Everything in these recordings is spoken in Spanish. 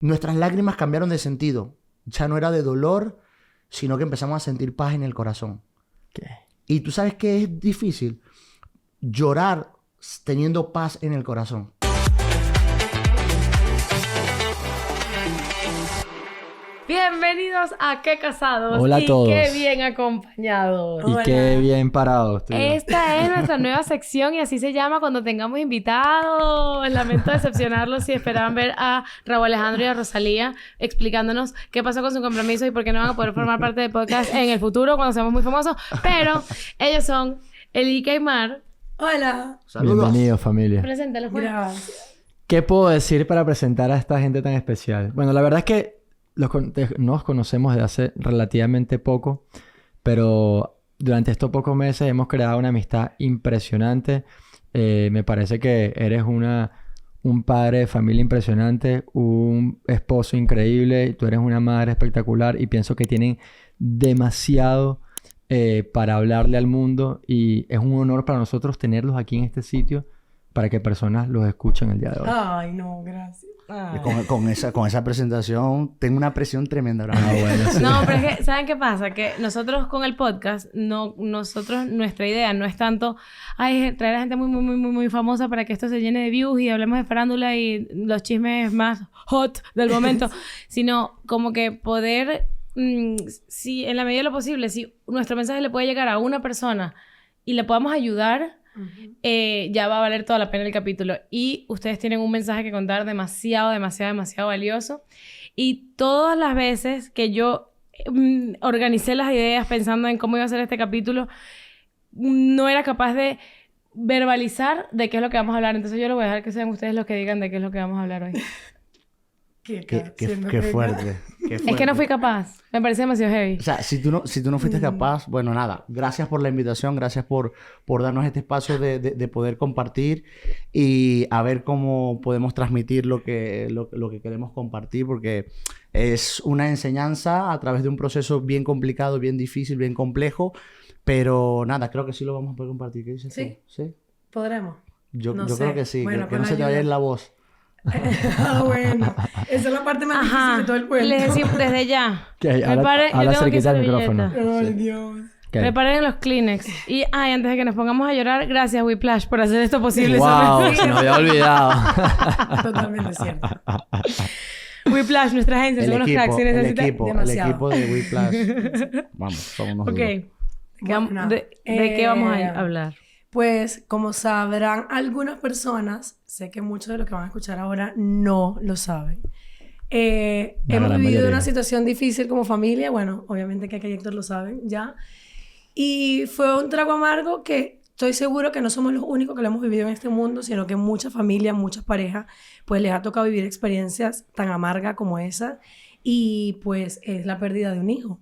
nuestras lágrimas cambiaron de sentido. Ya no era de dolor, sino que empezamos a sentir paz en el corazón. ¿Qué? Y tú sabes que es difícil llorar teniendo paz en el corazón. Bienvenidos a Qué Casados. Hola a todos. Qué bien acompañados. Y Hola. qué bien parados. Esta es nuestra nueva sección y así se llama cuando tengamos invitados. Lamento decepcionarlos si esperaban ver a Raúl Alejandro y a Rosalía explicándonos qué pasó con su compromiso y por qué no van a poder formar parte del podcast en el futuro cuando seamos muy famosos. Pero ellos son Elika y Mar. Hola. Saludos. Bienvenidos, familia. Preséntalos, pues. Gracias. ¿Qué puedo decir para presentar a esta gente tan especial? Bueno, la verdad es que nos conocemos desde hace relativamente poco, pero durante estos pocos meses hemos creado una amistad impresionante. Me parece que eres un padre de familia impresionante, un esposo increíble, tú eres una madre espectacular y pienso que tienen demasiado para hablarle al mundo y es un honor para nosotros tenerlos aquí en este sitio para que personas los escuchen el día de hoy. Ay, no, gracias. Ay. Con esa presentación tengo una presión tremenda. Bueno, sí. No, pero es que, ¿saben qué pasa? Que nosotros con el podcast, nuestra idea no es tanto, traer a gente muy famosa para que esto se llene de views y hablemos de farándula y los chismes más hot del momento, sino como que poder, si en la medida de lo posible, si nuestro mensaje le puede llegar a una persona y le podamos ayudar, ya va a valer toda la pena el capítulo. Y ustedes tienen un mensaje que contar demasiado valioso. Y todas las veces que yo organicé las ideas pensando en cómo iba a ser este capítulo, no era capaz de verbalizar de qué es lo que vamos a hablar. Entonces yo les voy a dejar que sean ustedes los que digan de qué es lo que vamos a hablar hoy. Qué fuerte. Es que no fui capaz. Me parece demasiado heavy. O sea, si tú no fuiste capaz, bueno, nada. Gracias por la invitación, gracias por darnos este espacio de poder compartir y a ver cómo podemos transmitir lo que queremos compartir, porque es una enseñanza a través de un proceso bien complicado, bien difícil, bien complejo, pero nada, creo que sí lo vamos a poder compartir. ¿Qué dices tú? ¿Sí? ¿Podremos? Yo No creo sé. que sí, Bueno, que no se te vaya a ir la voz. Bueno. Esa es la parte más difícil de todo el cuento. Les decimos desde ya. Okay, Habla cerquita del micrófono. Ay, Dios. Okay. Preparen los Kleenex. Y, antes de que nos pongamos a llorar, gracias, Whiplash, por hacer esto posible. ¡Wow! Se nos había olvidado. Totalmente cierto. Whiplash, nuestra agencia, son unos cracks. El demasiado. equipo de Whiplash. Vamos, somos unos Ok. duros. Bueno, ¿De qué vamos a hablar? Pues, como sabrán algunas personas, sé que muchos de los que van a escuchar ahora no lo saben. Hemos vivido una situación difícil como familia. Bueno, obviamente que aquí Héctor lo saben ya. Y fue un trago amargo que estoy seguro que no somos los únicos que lo hemos vivido en este mundo, sino que muchas familias, muchas parejas, pues les ha tocado vivir experiencias tan amargas como esa. Y pues es la pérdida de un hijo.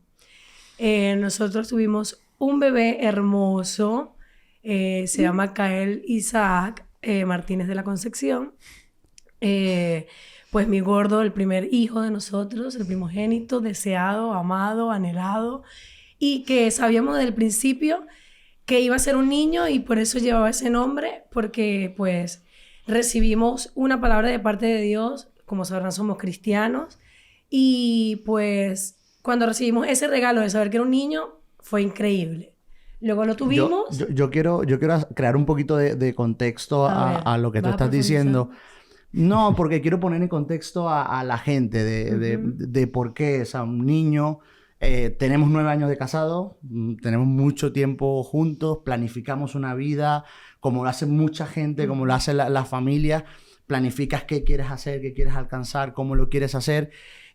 Nosotros tuvimos un bebé hermoso. Se llama Kael Isaac Martínez de la Concepción. Pues mi gordo, el primer hijo de nosotros, el primogénito, deseado, amado, anhelado, y que sabíamos desde el principio que iba a ser un niño y por eso llevaba ese nombre, porque pues recibimos una palabra de parte de Dios, como sabrán somos cristianos, y pues cuando recibimos ese regalo de saber que era un niño, fue increíble. Luego lo tuvimos. Yo quiero crear un poquito de contexto a lo que tú estás diciendo. No, porque quiero poner en contexto a la gente de por qué, o sea, un niño, tenemos 9 años de casado, tenemos mucho tiempo juntos, planificamos una vida, como lo hace mucha gente, como lo hace la familia, planificas qué quieres hacer, qué quieres alcanzar, cómo lo quieres hacer,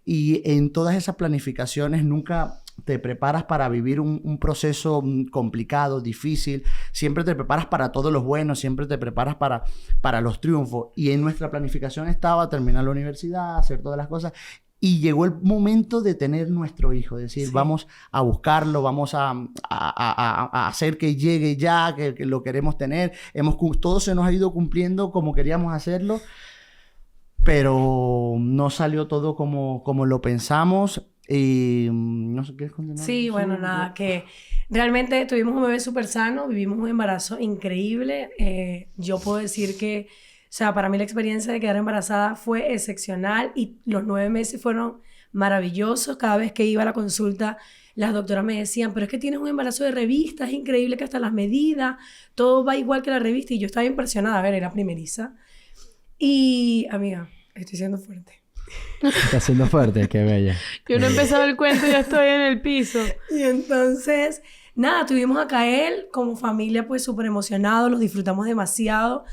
y en todas esas planificaciones nunca te preparas para vivir un proceso complicado, difícil. Siempre te preparas para todos los buenos, siempre te preparas para los triunfos. Y en nuestra planificación estaba terminar la universidad, hacer todas las cosas. Y llegó el momento de tener nuestro hijo. Es decir, vamos a buscarlo, vamos a hacer que llegue ya, que lo queremos tener. Todo se nos ha ido cumpliendo como queríamos hacerlo. Pero no salió todo como lo pensamos. Y no sé, ¿quieres continuar? Sí, bueno, nada, que realmente tuvimos un bebé súper sano, vivimos un embarazo increíble. Yo puedo decir que sea, para mí la experiencia de quedar embarazada fue excepcional y los 9 meses fueron maravillosos. Cada vez que iba a la consulta, las doctoras me decían, pero es que tienes un embarazo de revista, es increíble que hasta las medidas, todo va igual que la revista. Y yo estaba impresionada, a ver, era primeriza. Y, amiga, estoy siendo fuerte. Estás siendo fuerte, qué bella. Yo no he empezado el cuento y ya estoy en el piso. Y entonces, nada, tuvimos a Kael como familia, pues súper emocionados, los disfrutamos demasiado.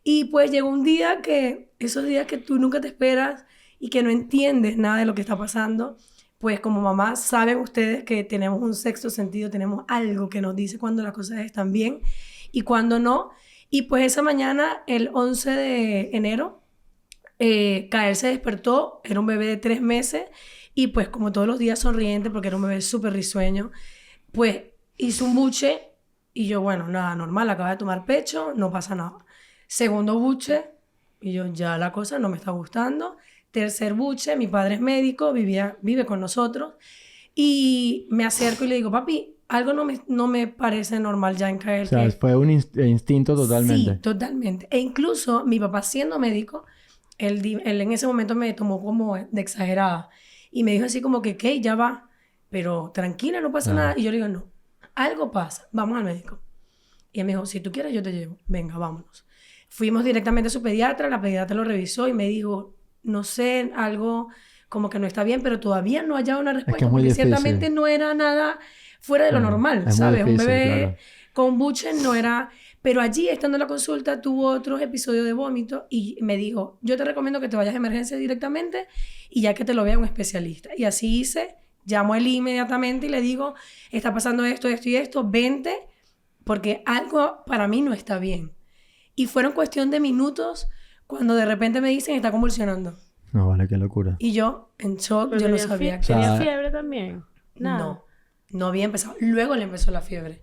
Y pues llegó un día que, esos días que tú nunca te esperas y que no entiendes nada de lo que está pasando, pues como mamá saben ustedes que tenemos un sexto sentido, tenemos algo que nos dice cuando las cosas están bien y cuando no. Y pues esa mañana, el 11 de enero, Kael se despertó, era un bebé de 3 meses y pues como todos los días sonriente porque era un bebé súper risueño, pues hizo un buche y yo, bueno, nada, normal, acaba de tomar pecho, no pasa nada. Segundo buche y yo, ya la cosa no me está gustando. Tercer buche, mi padre es médico, vive con nosotros y me acerco y le digo, papi, algo no me parece normal ya en Kael. O sea, fue un instinto totalmente. Sí, totalmente. E incluso mi papá siendo médico, él en ese momento me tomó como de exagerada y me dijo así como que, ¿qué? Ya va, pero tranquila, no pasa nada. Y yo le digo, no, algo pasa, vamos al médico. Y él me dijo, si tú quieres yo te llevo, venga, vámonos. Fuimos directamente a su pediatra, la pediatra lo revisó y me dijo, no sé, algo como que no está bien, pero todavía no ha hallado una respuesta, porque difícil. Ciertamente no era nada fuera de lo normal, ¿sabes? Difícil, un bebé claro. con buche no era... Pero allí, estando en la consulta, tuvo otros episodios de vómito y me dijo, yo te recomiendo que te vayas a emergencia directamente y ya que te lo vea un especialista. Y así hice, llamo a él inmediatamente y le digo, está pasando esto, esto y esto, vente, porque algo para mí no está bien. Y fueron cuestión de minutos cuando de repente me dicen, está convulsionando. No, vale, qué locura. Y yo, en shock, Pero yo no sabía que... ¿Tenía fiebre también? Nada. No había empezado. Luego le empezó la fiebre.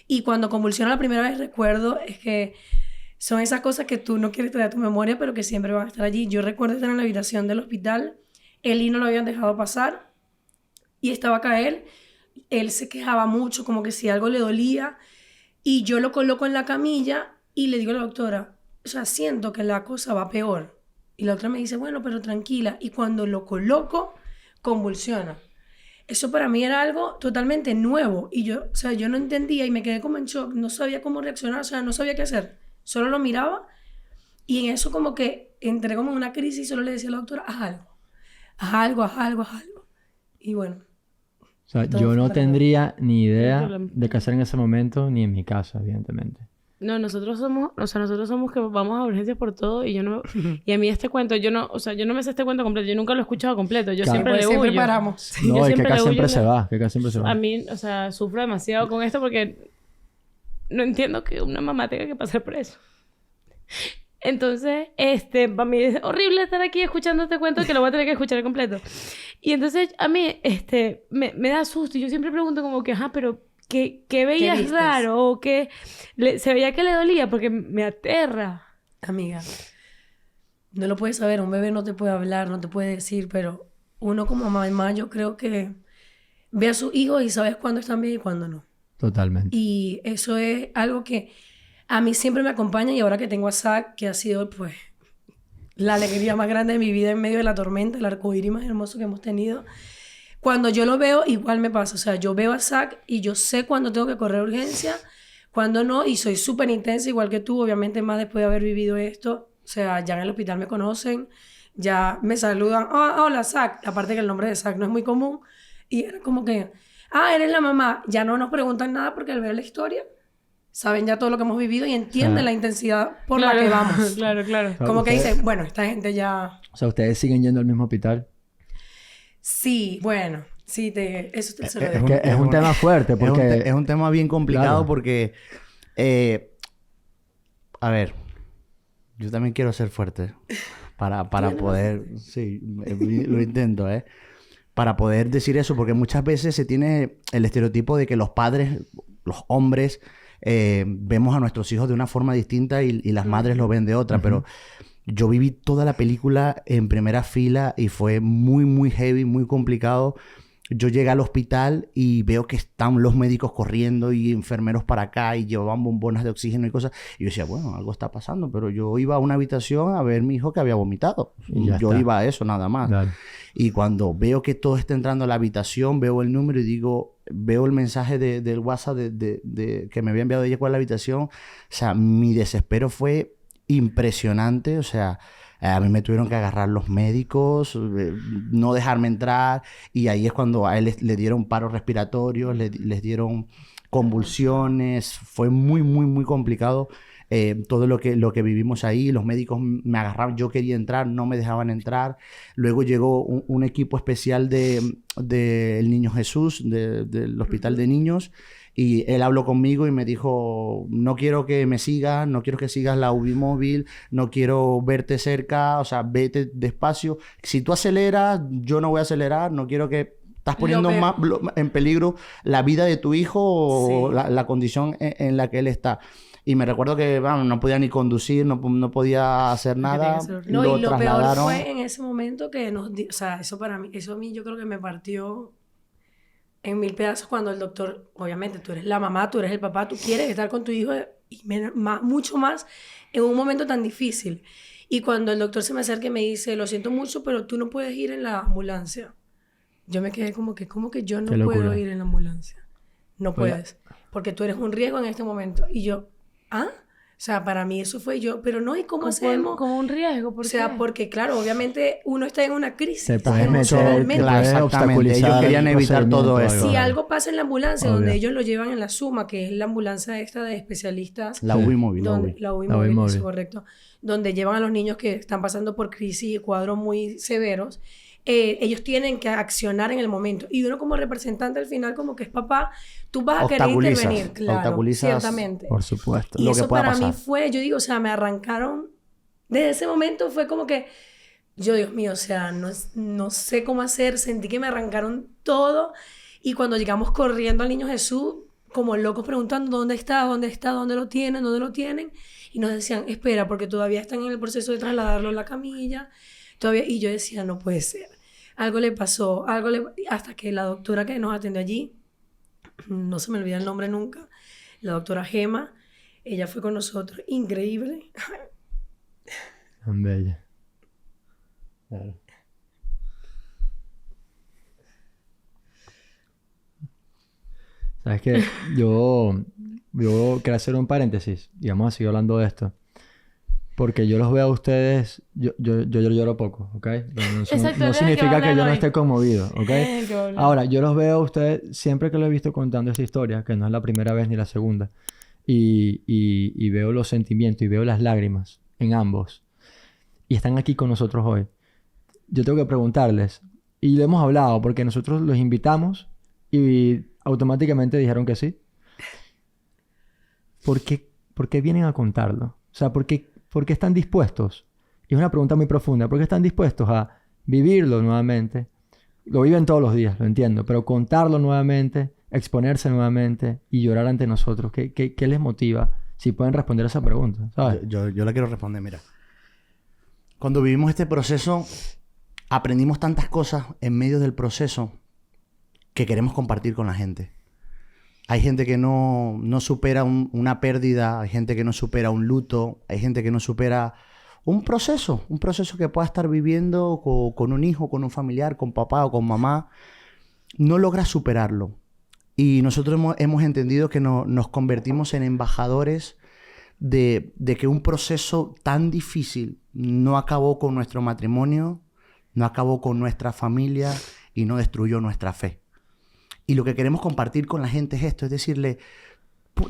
Y cuando convulsionó la primera vez, recuerdo, es que son esas cosas que tú no quieres traer a tu memoria, pero que siempre van a estar allí. Yo recuerdo estar en la habitación del hospital, él no lo habían dejado pasar, y estaba Kael, él se quejaba mucho, como que si algo le dolía, y yo lo coloco en la camilla, y le digo a la doctora, o sea, siento que la cosa va peor. Y la doctora me dice, bueno, pero tranquila, y cuando lo coloco, convulsiona. Eso para mí era algo totalmente nuevo y yo, o sea, yo no entendía y me quedé como en shock, no sabía cómo reaccionar, o sea, no sabía qué hacer. Solo lo miraba y en eso como que entré como en una crisis y solo le decía a la doctora, haz algo, haz algo, haz algo, haz algo. Y bueno. O sea, yo no tendría ni idea de qué hacer en ese momento, ni en mi casa, evidentemente. No, nosotros somos que vamos a urgencias por todo y yo no... Y a mí este cuento, yo no me sé este cuento completo, yo nunca lo he escuchado completo, yo siempre le huyo. Siempre paramos. No, y que acá siempre se va, A mí, o sea, sufro demasiado con esto porque no entiendo que una mamá tenga que pasar por eso. Entonces, para mí es horrible estar aquí escuchando este cuento que lo voy a tener que escuchar completo. Y entonces, a mí, me da susto y yo siempre pregunto como que, ajá, pero... ¿Qué veías raro? ¿O que se veía que le dolía? Porque me aterra. Amiga, no lo puedes saber. Un bebé no te puede hablar, no te puede decir, pero uno como mamá, yo creo que ve a sus hijos y sabes cuándo están bien y cuándo no. Totalmente. Y eso es algo que a mí siempre me acompaña y ahora que tengo a Zach, que ha sido pues la alegría más grande de mi vida en medio de la tormenta, el arcoíris más hermoso que hemos tenido. Cuando yo lo veo, igual me pasa. O sea, yo veo a Zach y yo sé cuándo tengo que correr a urgencia, cuándo no. Y soy súper intensa, igual que tú. Obviamente, más después de haber vivido esto. O sea, ya en el hospital me conocen. Ya me saludan. Oh, hola, Zach. Aparte que el nombre de Zach no es muy común. Y era como que... eres la mamá. Ya no nos preguntan nada porque al ver la historia... Saben ya todo lo que hemos vivido y entienden la intensidad por la que vamos. Claro. Como que dicen, bueno, esta gente ya... O sea, ¿ustedes siguen yendo al mismo hospital? Sí, bueno, sí, eso te lo digo. Es un tema fuerte porque... Es un tema bien complicado, claro. Porque... a ver, yo también quiero ser fuerte para poder... Sí, lo intento, para poder decir eso, porque muchas veces se tiene el estereotipo de que los padres, los hombres, vemos a nuestros hijos de una forma distinta y las madres lo ven de otra, pero... Yo viví toda la película en primera fila y fue muy, muy heavy, muy complicado. yo llegué al hospital y veo que están los médicos corriendo y enfermeros para acá y llevaban bombonas de oxígeno y cosas. Y yo decía, bueno, algo está pasando, pero yo iba a una habitación a ver a mi hijo que había vomitado. Yo iba a eso nada más. Dale. Y cuando veo que todo está entrando a la habitación, veo el número y digo, veo el mensaje del WhatsApp que me había enviado ella con la habitación. O sea, mi desespero fue impresionante. O sea, a mí me tuvieron que agarrar los médicos, no dejarme entrar. Y ahí es cuando a él le dieron paros respiratorios, les dieron convulsiones. Fue muy, muy, muy complicado todo lo que vivimos ahí. Los médicos me agarraron, yo quería entrar, no me dejaban entrar. Luego llegó un equipo especial del Niño Jesús, del Hospital de Niños. Y él habló conmigo y me dijo, no quiero que me sigas, no quiero que sigas la UBI móvil, no quiero verte cerca, o sea, vete despacio. Si tú aceleras, yo no voy a acelerar, no quiero que... Estás poniendo más en peligro la vida de tu hijo o la condición en la que él está. Y me recuerdo que no podía ni conducir, no podía hacer nada. No, y lo peor fue en ese momento que o sea, eso a mí yo creo que me partió en 1000 pedazos cuando el doctor, obviamente tú eres la mamá, tú eres el papá, tú quieres estar con tu hijo y mucho más en un momento tan difícil. Y cuando el doctor se me acerca y me dice, lo siento mucho, pero tú no puedes ir en la ambulancia. Yo me quedé como que yo no puedo ir en la ambulancia. No puedes, porque tú eres un riesgo en este momento. Y yo, ¿ah? O sea, para mí eso fue yo, pero no, ¿y cómo hacemos? Como un riesgo, ¿por qué? O sea, porque claro, obviamente uno está en una crisis. Se puede meter, exactamente. Ellos querían evitar todo eso. Si algo pasa en la ambulancia, donde ellos lo llevan en la Suma, que es la ambulancia esta de especialistas. La UBI móvil. La UBI móvil, es correcto. Donde llevan a los niños que están pasando por crisis y cuadros muy severos. Ellos tienen que accionar en el momento. Y uno como representante al final, como que es papá, tú vas a querer intervenir. Claro, ciertamente. Por supuesto. Y eso para mí fue, yo digo, o sea, me arrancaron. Desde ese momento fue como que, yo, Dios mío, o sea, no sé cómo hacer. Sentí que me arrancaron todo. Y cuando llegamos corriendo al Niño Jesús, como locos preguntando, ¿dónde está? ¿Dónde está? ¿Dónde lo tienen? ¿Dónde lo tienen? Y nos decían, espera, porque todavía están en el proceso de trasladarlo a la camilla. Todavía, y yo decía, no puede ser. Algo le pasó, hasta que la doctora que nos atendió allí, no se me olvida el nombre nunca, la doctora Gema, ella fue con nosotros, increíble. Tan bella. Claro. Sabes que yo quiero hacer un paréntesis y vamos a seguir hablando de esto. Porque yo los veo a ustedes... Yo lloro poco, ¿ok? No significa que yo no esté conmovido, ¿ok? Ahora, yo los veo a ustedes... Siempre que lo he visto contando esta historia, que no es la primera vez ni la segunda, y veo los sentimientos y veo las lágrimas en ambos, y están aquí con nosotros hoy. Yo tengo que preguntarles, y lo hemos hablado, porque nosotros los invitamos y automáticamente dijeron que sí. ¿Por qué vienen a contarlo? O sea, ¿por qué están dispuestos? Y es una pregunta muy profunda. ¿Por qué están dispuestos a vivirlo nuevamente? Lo viven todos los días, lo entiendo. Pero contarlo nuevamente, exponerse nuevamente y llorar ante nosotros. ¿Qué les motiva? Si pueden responder a esa pregunta, ¿sabes? Yo la quiero responder, mira. Cuando vivimos este proceso, aprendimos tantas cosas en medio del proceso que queremos compartir con la gente. Hay gente que no supera una pérdida, hay gente que no supera un luto, hay gente que no supera un proceso que pueda estar viviendo con un hijo, con un familiar, con papá o con mamá. No logra superarlo. Y nosotros hemos entendido que nos convertimos en embajadores de que un proceso tan difícil no acabó con nuestro matrimonio, no acabó con nuestra familia y no destruyó nuestra fe. Y lo que queremos compartir con la gente es esto, es decirle,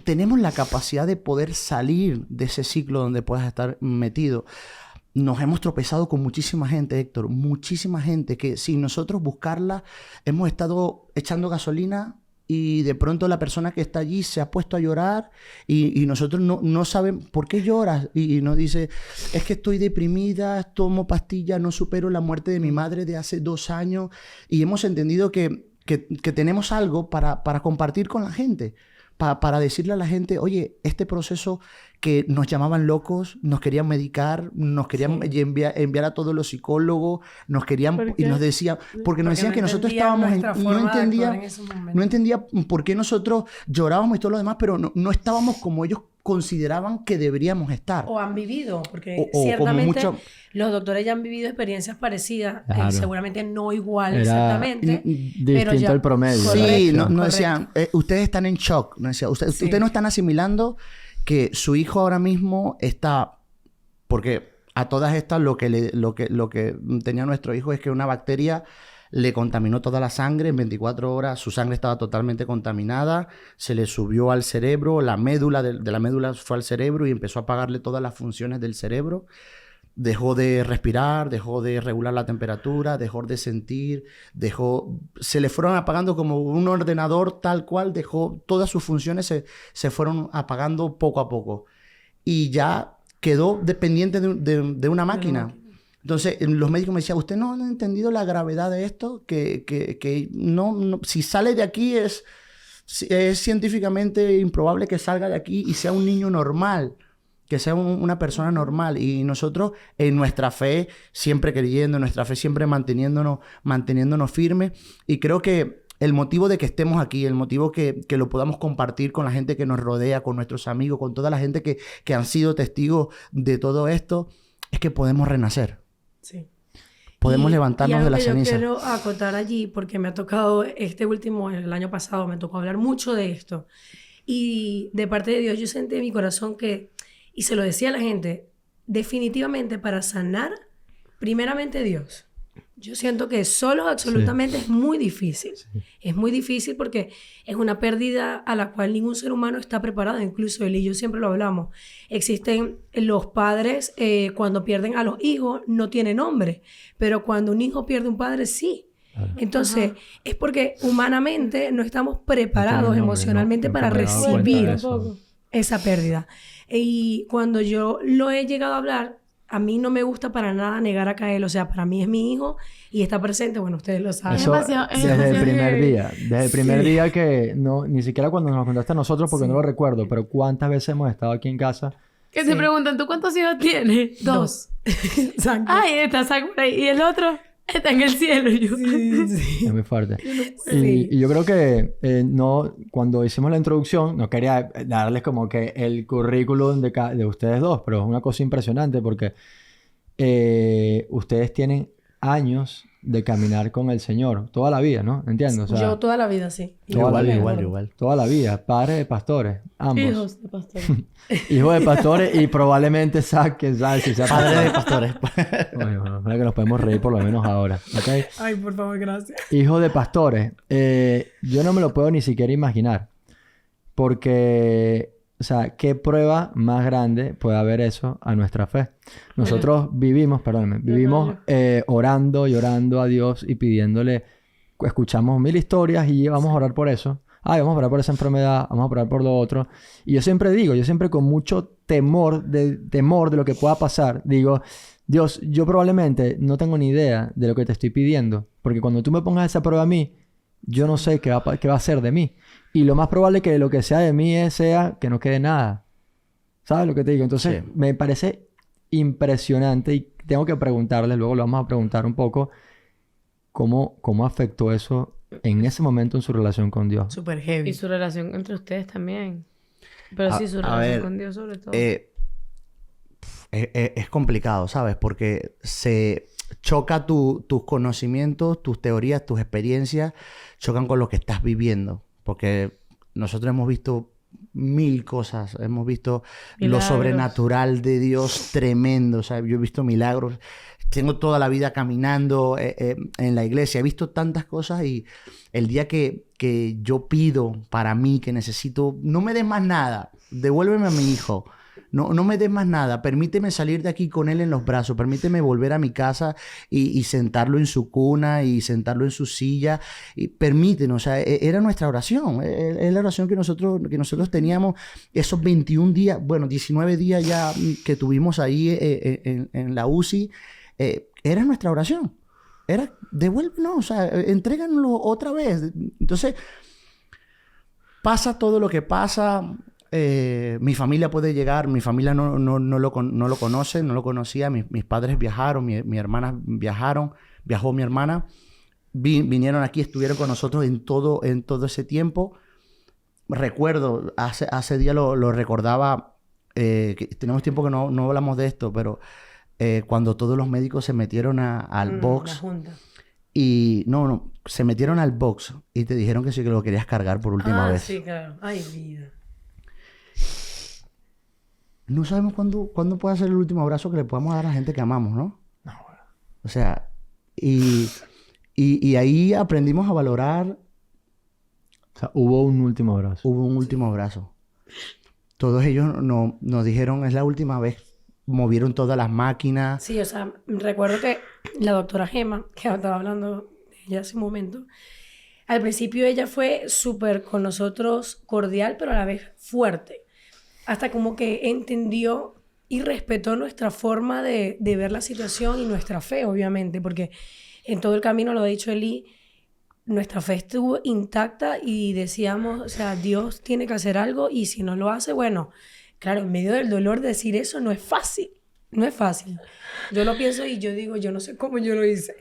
tenemos la capacidad de poder salir de ese ciclo donde puedas estar metido. Nos hemos tropezado con muchísima gente, Héctor, muchísima gente que sin nosotros buscarla hemos estado echando gasolina y de pronto la persona que está allí se ha puesto a llorar y nosotros no sabemos por qué lloras y nos dice, es que estoy deprimida, tomo pastillas, no supero la muerte de mi madre de hace 2 años y hemos entendido que tenemos algo para compartir con la gente. para decirle a la gente, oye, este proceso que nos llamaban locos, nos querían medicar, nos querían enviar a todos los psicólogos, nos querían y nos decían, porque nos decían que nosotros estábamos no entendía por qué nosotros llorábamos y todo lo demás, pero no estábamos como ellos consideraban que deberíamos estar. O han vivido, porque ciertamente los doctores ya han vivido experiencias parecidas, seguramente no igual exactamente, distinto ya, el promedio. Sí, no decían, ustedes están en shock, no decían, ustedes no están asimilando que su hijo ahora mismo está, porque a todas estas lo que tenía nuestro hijo es que una bacteria le contaminó toda la sangre en 24 horas, su sangre estaba totalmente contaminada, se le subió al cerebro, la médula de la médula fue al cerebro y empezó a apagarle todas las funciones del cerebro. Dejó de respirar, dejó de regular la temperatura, dejó de sentir, se le fueron apagando como un ordenador tal cual, todas sus funciones se fueron apagando poco a poco. Y ya quedó dependiente de una máquina. Entonces, los médicos me decían, usted no ha entendido la gravedad de esto, que no, si sale de aquí es científicamente improbable que salga de aquí y sea un niño normal, que sea una persona normal. Y nosotros, en nuestra fe, siempre creyendo, en nuestra fe, siempre manteniéndonos firmes. Y creo que el motivo de que estemos aquí, el motivo que lo podamos compartir con la gente que nos rodea, con nuestros amigos, con toda la gente que han sido testigos de todo esto, es que podemos renacer. Sí. Podemos levantarnos de la ceniza. Yo quiero acotar allí, porque me ha tocado el año pasado, me tocó hablar mucho de esto. Y de parte de Dios, yo sentí en mi corazón que, y se lo decía a la gente, definitivamente para sanar, primeramente Dios. Yo siento que solo absolutamente es muy difícil. Sí. Es muy difícil porque es una pérdida a la cual ningún ser humano está preparado. Incluso él y yo siempre lo hablamos. Existen los padres, cuando pierden a los hijos, no tienen nombre. Pero cuando un hijo pierde un padre, sí. Entonces, es porque humanamente no estamos preparados emocionalmente para recibir esa pérdida. Y cuando yo lo he llegado a hablar, a mí no me gusta para nada negar a Kael. O sea, para mí es mi hijo y está presente. Bueno, ustedes lo saben. Eso, desde el primer día. Desde el primer día que no... Ni siquiera cuando nos contaste a nosotros, porque no lo recuerdo. Pero ¿cuántas veces hemos estado aquí en casa? Que se preguntan, ¿tú cuántos hijos tienes? 2. Ay, está Sakura. ¿Y el otro? Está en el cielo. Sí. Es muy fuerte. Y yo creo que cuando hicimos la introducción, no quería darles como que el currículum de ustedes dos, pero es una cosa impresionante porque ustedes tienen años de caminar con el Señor. Toda la vida, ¿no? Entiendo. O sea, yo toda la vida, sí. Igual. Toda la vida. Padres de pastores. Ambos. Hijos de pastores. Hijos de pastores y probablemente Zach, ¿sabes? Si sea padre de pastores. Bueno, que nos podemos reír por lo menos ahora. ¿Okay? Ay, por favor, gracias. Hijo de pastores. Yo no me lo puedo ni siquiera imaginar. Porque... O sea, ¿qué prueba más grande puede haber eso a nuestra fe? Nosotros vivimos orando, llorando a Dios y pidiéndole... Escuchamos 1000 historias y vamos a orar por eso. Ay, vamos a orar por esa enfermedad, vamos a orar por lo otro. Y yo siempre con mucho temor de lo que pueda pasar, digo... Dios, yo probablemente no tengo ni idea de lo que te estoy pidiendo. Porque cuando tú me pongas esa prueba a mí, yo no sé qué va a ser de mí. Y lo más probable que lo que sea de mí sea que no quede nada. ¿Sabes lo que te digo? Entonces, me parece impresionante y tengo que preguntarles, luego lo vamos a preguntar un poco, cómo afectó eso en ese momento en su relación con Dios. Súper heavy. Y su relación entre ustedes también. Pero sí, su relación con Dios sobre todo. Es complicado, ¿sabes? Porque se choca tus conocimientos, tus teorías, tus experiencias, chocan con lo que estás viviendo. Porque nosotros hemos visto 1000 cosas. Hemos visto milagros. Lo sobrenatural de Dios tremendo. O sea, yo he visto milagros. Tengo toda la vida caminando en la iglesia. He visto tantas cosas y el día que yo pido para mí, que necesito... No me des más nada. Devuélveme a mi hijo. No me des más nada. Permíteme salir de aquí con él en los brazos. Permíteme volver a mi casa y sentarlo en su cuna y sentarlo en su silla. Y permítenos. O sea, era nuestra oración. Es la oración que nosotros teníamos esos 21 días, bueno, 19 días ya que tuvimos ahí en la UCI. Era nuestra oración. Era, devuélvenos. O sea, entréganoslo otra vez. Entonces... pasa todo lo que pasa. Mi familia puede llegar, mi familia no lo conoce, no lo conocía. Mis padres viajaron, mi hermana viajó mi hermana. Vinieron aquí, estuvieron con nosotros en todo ese tiempo. Recuerdo, hace días lo recordaba, que tenemos tiempo que no hablamos de esto, pero cuando todos los médicos se metieron al box. La junta. Y se metieron al box y te dijeron que sí que lo querías cargar por última vez. Sí, claro. Ay, vida. No sabemos cuándo puede ser el último abrazo que le podamos dar a la gente que amamos, ¿no? No, bueno. O sea, y ahí aprendimos a valorar. O sea, hubo un último abrazo. Hubo un último abrazo. Todos ellos nos dijeron, es la última vez. Movieron todas las máquinas. Sí, o sea, recuerdo que la doctora Gemma, que estaba hablando de ella hace un momento, al principio ella fue súper con nosotros cordial, pero a la vez fuerte. Hasta como que entendió y respetó nuestra forma de ver la situación y nuestra fe, obviamente, porque en todo el camino, lo ha dicho Eli, nuestra fe estuvo intacta y decíamos, o sea, Dios tiene que hacer algo y si no lo hace, bueno, claro, en medio del dolor decir eso no es fácil, no es fácil. Yo lo pienso y yo digo, yo no sé cómo yo lo hice.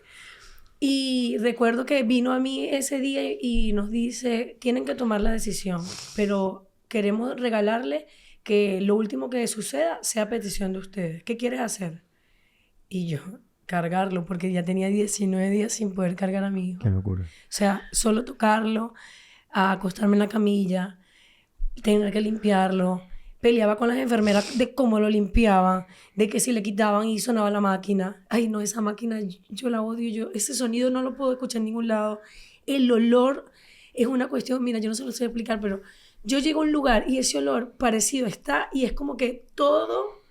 Y recuerdo que vino a mí ese día y nos dice, tienen que tomar la decisión, pero queremos regalarle que lo último que suceda sea petición de ustedes. ¿Qué quieres hacer? Y yo, cargarlo, porque ya tenía 19 días sin poder cargar a mi hijo. Qué locura. O sea, solo tocarlo, acostarme en la camilla, tener que limpiarlo. Peleaba con las enfermeras de cómo lo limpiaban, de que si le quitaban y sonaba la máquina. Ay, no, esa máquina yo la odio. Ese sonido no lo puedo escuchar en ningún lado. El olor es una cuestión, mira, yo no se lo sé explicar, pero yo llego a un lugar y ese olor parecido está y es como que todo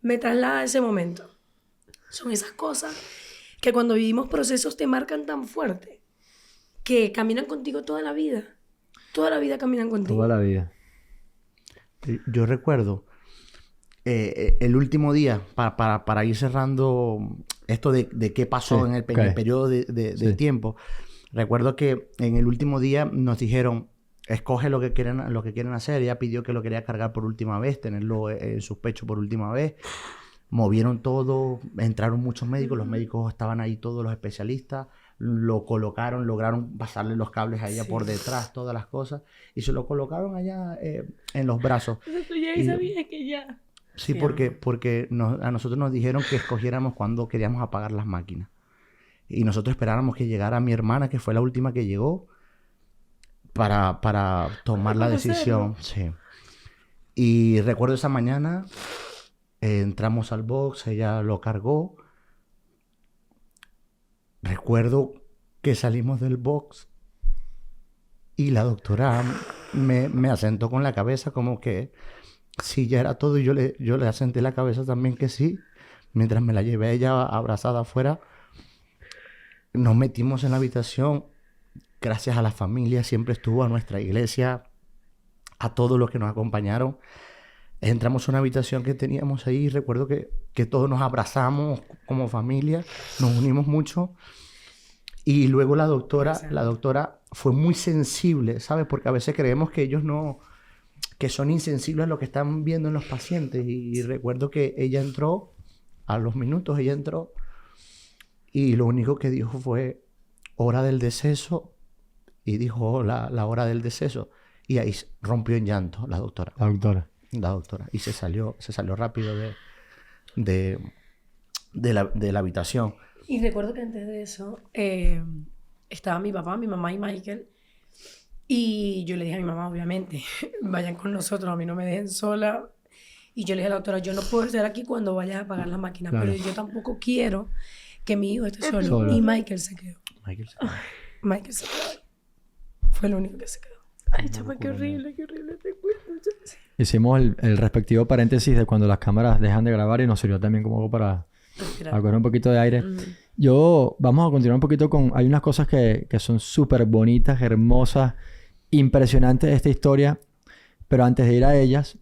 me traslada a ese momento. Son esas cosas que cuando vivimos procesos te marcan tan fuerte que caminan contigo toda la vida. Toda la vida caminan contigo. Toda la vida. Yo recuerdo el último día, para ir cerrando esto de qué pasó Sí, en el periodo de Sí. tiempo. Recuerdo que en el último día nos dijeron, escoge lo que quieren hacer. Ella pidió que lo quería cargar por última vez, tenerlo en sus pechos por última vez. Movieron todo, entraron muchos médicos, los médicos estaban ahí, todos los especialistas, lo colocaron, lograron pasarle los cables a ella por detrás, todas las cosas, y se lo colocaron allá en los brazos. Ya sabía que ya. Sí, porque a nosotros nos dijeron que escogiéramos cuando queríamos apagar las máquinas. Y nosotros esperáramos que llegara mi hermana, que fue la última que llegó, para tomar la decisión. Sí. Y recuerdo esa mañana... entramos al box, ella lo cargó. Recuerdo que salimos del box y la doctora me asentó con la cabeza como que sí, ya era todo. Y yo le asenté la cabeza también que sí. Mientras me la llevé a ella abrazada afuera, nos metimos en la habitación. Gracias a la familia, siempre estuvo, a nuestra iglesia, a todos los que nos acompañaron. Entramos a una habitación que teníamos ahí y recuerdo que todos nos abrazamos como familia, nos unimos mucho. Y luego la doctora fue muy sensible, ¿sabes? Porque a veces creemos que ellos que son insensibles a lo que están viendo en los pacientes. Y recuerdo que ella entró, a los minutos ella entró y lo único que dijo fue hora del deceso y dijo la hora del deceso. Y ahí rompió en llanto la doctora. La doctora. Y se salió rápido de la habitación. Y recuerdo que antes de eso estaba mi papá, mi mamá y Michael. Y yo le dije a mi mamá, obviamente, vayan con nosotros, a mí no me dejen sola. Y yo le dije a la doctora, yo no puedo estar aquí cuando vayas a apagar la máquina, Claro. pero yo tampoco quiero que mi hijo esté solo. Y Michael se quedó. Michael se quedó. Fue el único que se quedó. Ay, chama, qué horrible te cuento. Hicimos el respectivo paréntesis de cuando las cámaras dejan de grabar y nos sirvió también como para coger un poquito de aire. Vamos a continuar un poquito con... Hay unas cosas que son súper bonitas, hermosas, impresionantes de esta historia. Pero antes de ir a ellas,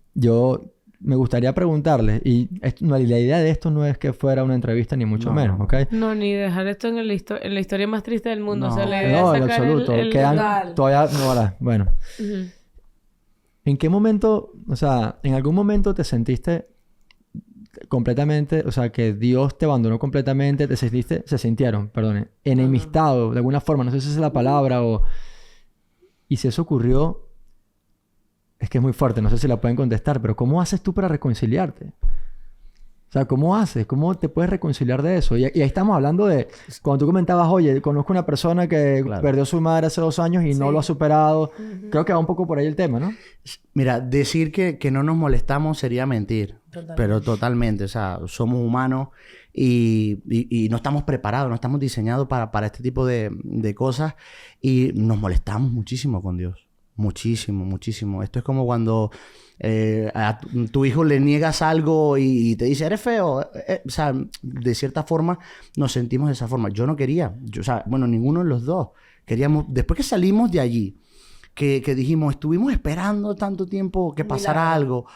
me gustaría preguntarles, y la idea de esto no es que fuera una entrevista ni mucho menos, ¿ok? No, ni dejar esto en la historia más triste del mundo. No. O sea, la idea No, es en sacar absoluto. el Quedan total. todavía... No, ahora, bueno. ¿En qué momento, o sea, en algún momento te sentiste completamente, o sea, que Dios te abandonó completamente, se sintieron, perdone, enemistado de alguna forma, no sé si esa es la palabra y si eso ocurrió, es que es muy fuerte, no sé si la pueden contestar, pero ¿cómo haces tú para reconciliarte? O sea, ¿cómo haces? ¿Cómo te puedes reconciliar de eso? Y ahí estamos hablando de... Cuando tú comentabas, oye, conozco una persona que perdió a su madre hace 2 años y no lo ha superado. Creo que va un poco por ahí el tema, ¿no? Mira, decir que no nos molestamos sería mentir. Totalmente. Pero totalmente. O sea, somos humanos y no estamos preparados, no estamos diseñados para este tipo de cosas. Y nos molestamos muchísimo con Dios. Muchísimo, muchísimo. Esto es como cuando a tu hijo le niegas algo y te dice, eres feo. O sea, de cierta forma nos sentimos de esa forma. Yo no quería. O sea, bueno, ninguno de los dos. Queríamos, después que salimos de allí, que dijimos, estuvimos esperando tanto tiempo que pasara algo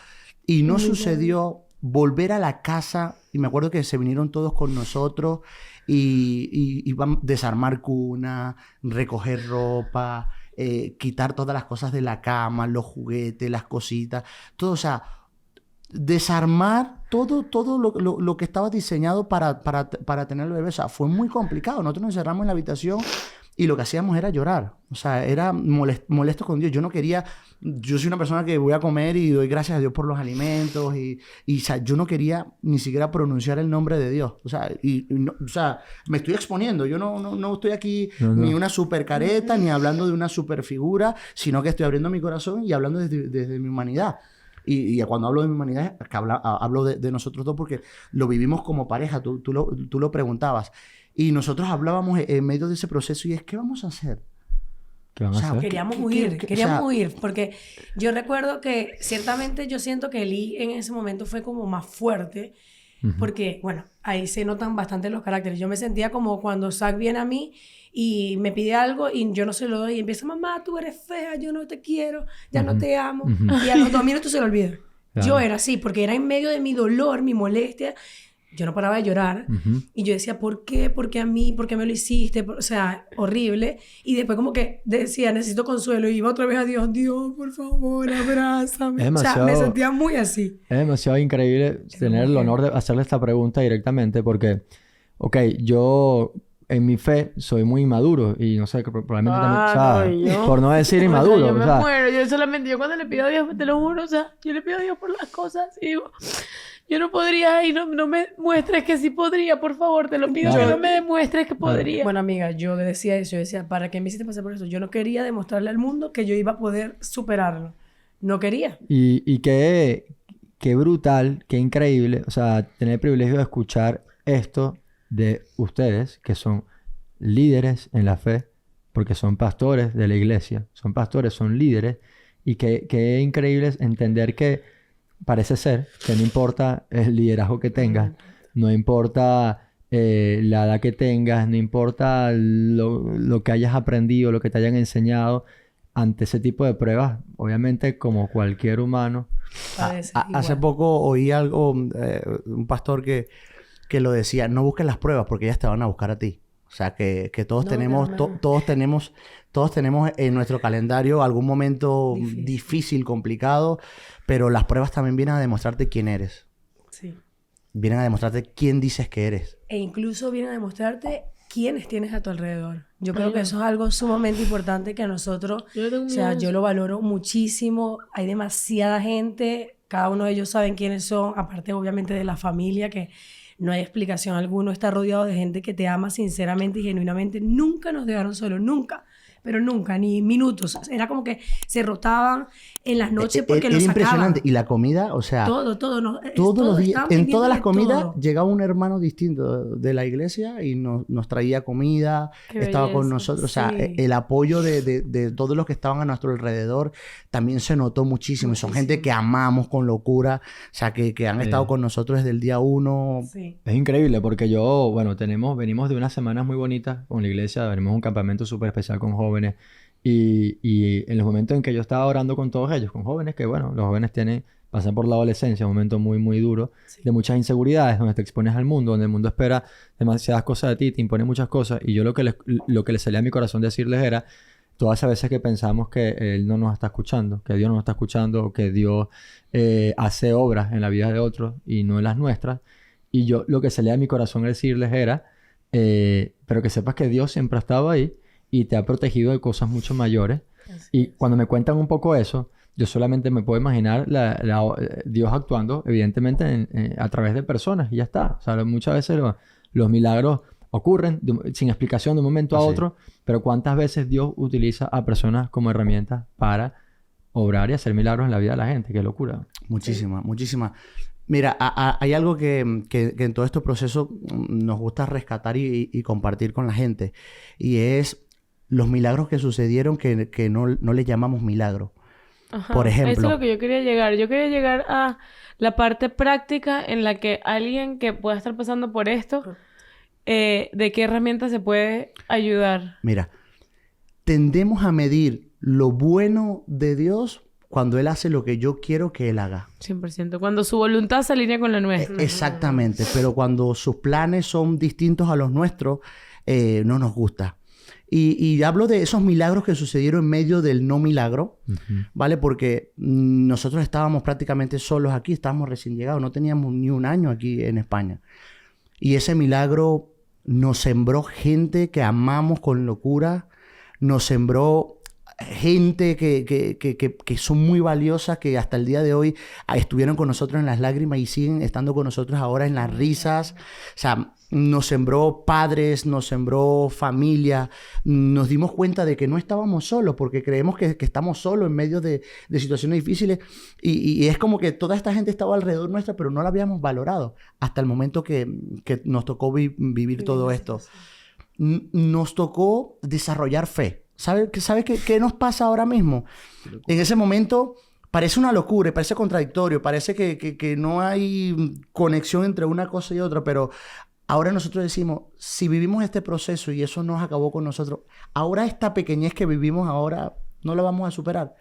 y no sucedió, volver a la casa, y me acuerdo que se vinieron todos con nosotros y van a desarmar cuna, recoger ropa, quitar todas las cosas de la cama, los juguetes, las cositas, todo, o sea, desarmar todo lo que estaba diseñado para tener el bebé. O sea, fue muy complicado. Nosotros nos encerramos en la habitación y lo que hacíamos era llorar. O sea, era molesto con Dios. Yo no quería... Yo soy una persona que voy a comer y doy gracias a Dios por los alimentos o sea, yo no quería ni siquiera pronunciar el nombre de Dios. O sea, o sea, me estoy exponiendo. Yo no estoy aquí ni una super careta, ni hablando de una super figura, sino que estoy abriendo mi corazón y hablando desde mi humanidad. Y cuando hablo de mi humanidad, es que hablo de nosotros dos porque lo vivimos como pareja. Tú lo preguntabas. Y nosotros hablábamos en medio de ese proceso y es, ¿qué vamos a hacer? ¿Qué vamos a hacer? Queríamos huir, porque yo recuerdo que ciertamente yo siento que Eli en ese momento fue como más fuerte, porque, bueno, ahí se notan bastante los caracteres. Yo me sentía como cuando Zach viene a mí y me pide algo y yo no se lo doy y empieza, mamá, tú eres fea, yo no te quiero, ya no te amo, y a los 2 minutos se lo olvida. Claro. Yo era así, porque era en medio de mi dolor, mi molestia. Yo no paraba de llorar. Y yo decía, ¿por qué? ¿Por qué a mí? ¿Por qué me lo hiciste? O sea, horrible. Y después como que decía, necesito consuelo. Y iba otra vez a Dios, Dios, por favor, abrázame. O sea, me sentía muy así. Es demasiado increíble tener el honor de hacerle esta pregunta directamente porque, yo en mi fe soy muy inmaduro. Y no sé, que probablemente también... O sea, por no decir inmaduro. Yo me muero. Yo cuando le pido a Dios, te lo juro, o sea, yo le pido a Dios por las cosas y digo... Yo no podría y no me muestres que sí podría, por favor, te lo pido, que no me demuestres que podría. Bueno, amiga, yo decía eso, yo decía, ¿para qué me hiciste pasar por eso? Yo no quería demostrarle al mundo que yo iba a poder superarlo. No quería. Y qué brutal, qué increíble, o sea, tener el privilegio de escuchar esto de ustedes, que son líderes en la fe, porque son pastores de la iglesia, son pastores, son líderes, y qué increíble es entender que parece ser que no importa el liderazgo que tengas, no importa la edad que tengas, no importa lo que hayas aprendido, lo que te hayan enseñado, ante ese tipo de pruebas, obviamente como cualquier humano. Hace poco oí algo, un pastor que lo decía, no busques las pruebas porque ellas te van a buscar a ti. O sea, que todos tenemos en nuestro calendario algún momento difícil, complicado, pero las pruebas también vienen a demostrarte quién eres. Sí. Vienen a demostrarte quién dices que eres. E incluso vienen a demostrarte quiénes tienes a tu alrededor. Yo creo que eso es algo sumamente importante que a nosotros, yo lo valoro muchísimo. Hay demasiada gente, cada uno de ellos saben quiénes son, aparte obviamente de la familia, que no hay explicación alguna. Está rodeado de gente que te ama sinceramente y genuinamente. Nunca nos dejaron solos, nunca. Pero nunca, ni minutos. Era como que se rotaban en las noches porque los sacaban. Era impresionante. Y la comida, o sea... Todos los días, en todas las comidas, llegaba un hermano distinto de la iglesia y nos traía comida, estaba con nosotros. O sea, el apoyo de todos los que estaban a nuestro alrededor también se notó muchísimo. Son gente que amamos con locura. O sea, que han estado con nosotros desde el día 1. Sí. Es increíble porque venimos de unas semanas muy bonitas con la iglesia. Venimos a un campamento súper especial con jóvenes. Y en los momentos en que yo estaba orando con todos ellos, con jóvenes que, bueno, los jóvenes pasan por la adolescencia, un momento muy, muy duro, de muchas inseguridades, donde te expones al mundo, donde el mundo espera demasiadas cosas de ti, te impone muchas cosas. Y yo lo que les salía a mi corazón decirles era, todas esas veces que pensamos que Él no nos está escuchando, que Dios no nos está escuchando, o que Dios hace obras en la vida de otros y no en las nuestras. Y yo lo que salía de mi corazón decirles era, pero que sepas que Dios siempre ha estado ahí y te ha protegido de cosas mucho mayores. Y cuando me cuentan un poco eso, yo solamente me puedo imaginar Dios actuando, evidentemente, a través de personas y ya está. O sea, muchas veces los milagros ocurren sin explicación de un momento a otro, pero ¿cuántas veces Dios utiliza a personas como herramientas para obrar y hacer milagros en la vida de la gente? ¡Qué locura! Muchísimas. Mira, hay algo que en todo este proceso nos gusta rescatar y compartir con la gente, y es los milagros que sucedieron que no le llamamos milagros. Ajá. Por ejemplo... Eso es lo que yo quería llegar. Yo quería llegar a la parte práctica en la que alguien que pueda estar pasando por esto, ¿de qué herramienta se puede ayudar? Mira, tendemos a medir lo bueno de Dios cuando Él hace lo que yo quiero que Él haga. 100%. Cuando su voluntad se alinea con la nuestra. Exactamente. Pero cuando sus planes son distintos a los nuestros, no nos gusta. Y hablo de esos milagros que sucedieron en medio del no milagro, ¿vale? Porque nosotros estábamos prácticamente solos aquí, estábamos recién llegados, no teníamos ni un año aquí en España. Y ese milagro nos sembró gente que amamos con locura, nos sembró gente que son muy valiosas, que hasta el día de hoy estuvieron con nosotros en las lágrimas y siguen estando con nosotros ahora en las risas. O sea, nos sembró padres, nos sembró familia. Nos dimos cuenta de que no estábamos solos, porque creemos que estamos solos en medio de situaciones difíciles. Y es como que toda esta gente estaba alrededor nuestra, pero no la habíamos valorado hasta el momento que nos tocó vivir todo esto. Nos tocó desarrollar fe. ¿Sabes qué nos pasa ahora mismo? En ese momento parece una locura, parece contradictorio, parece que no hay conexión entre una cosa y otra, pero ahora nosotros decimos, si vivimos este proceso y eso nos acabó con nosotros, ahora esta pequeñez que vivimos ahora no la vamos a superar.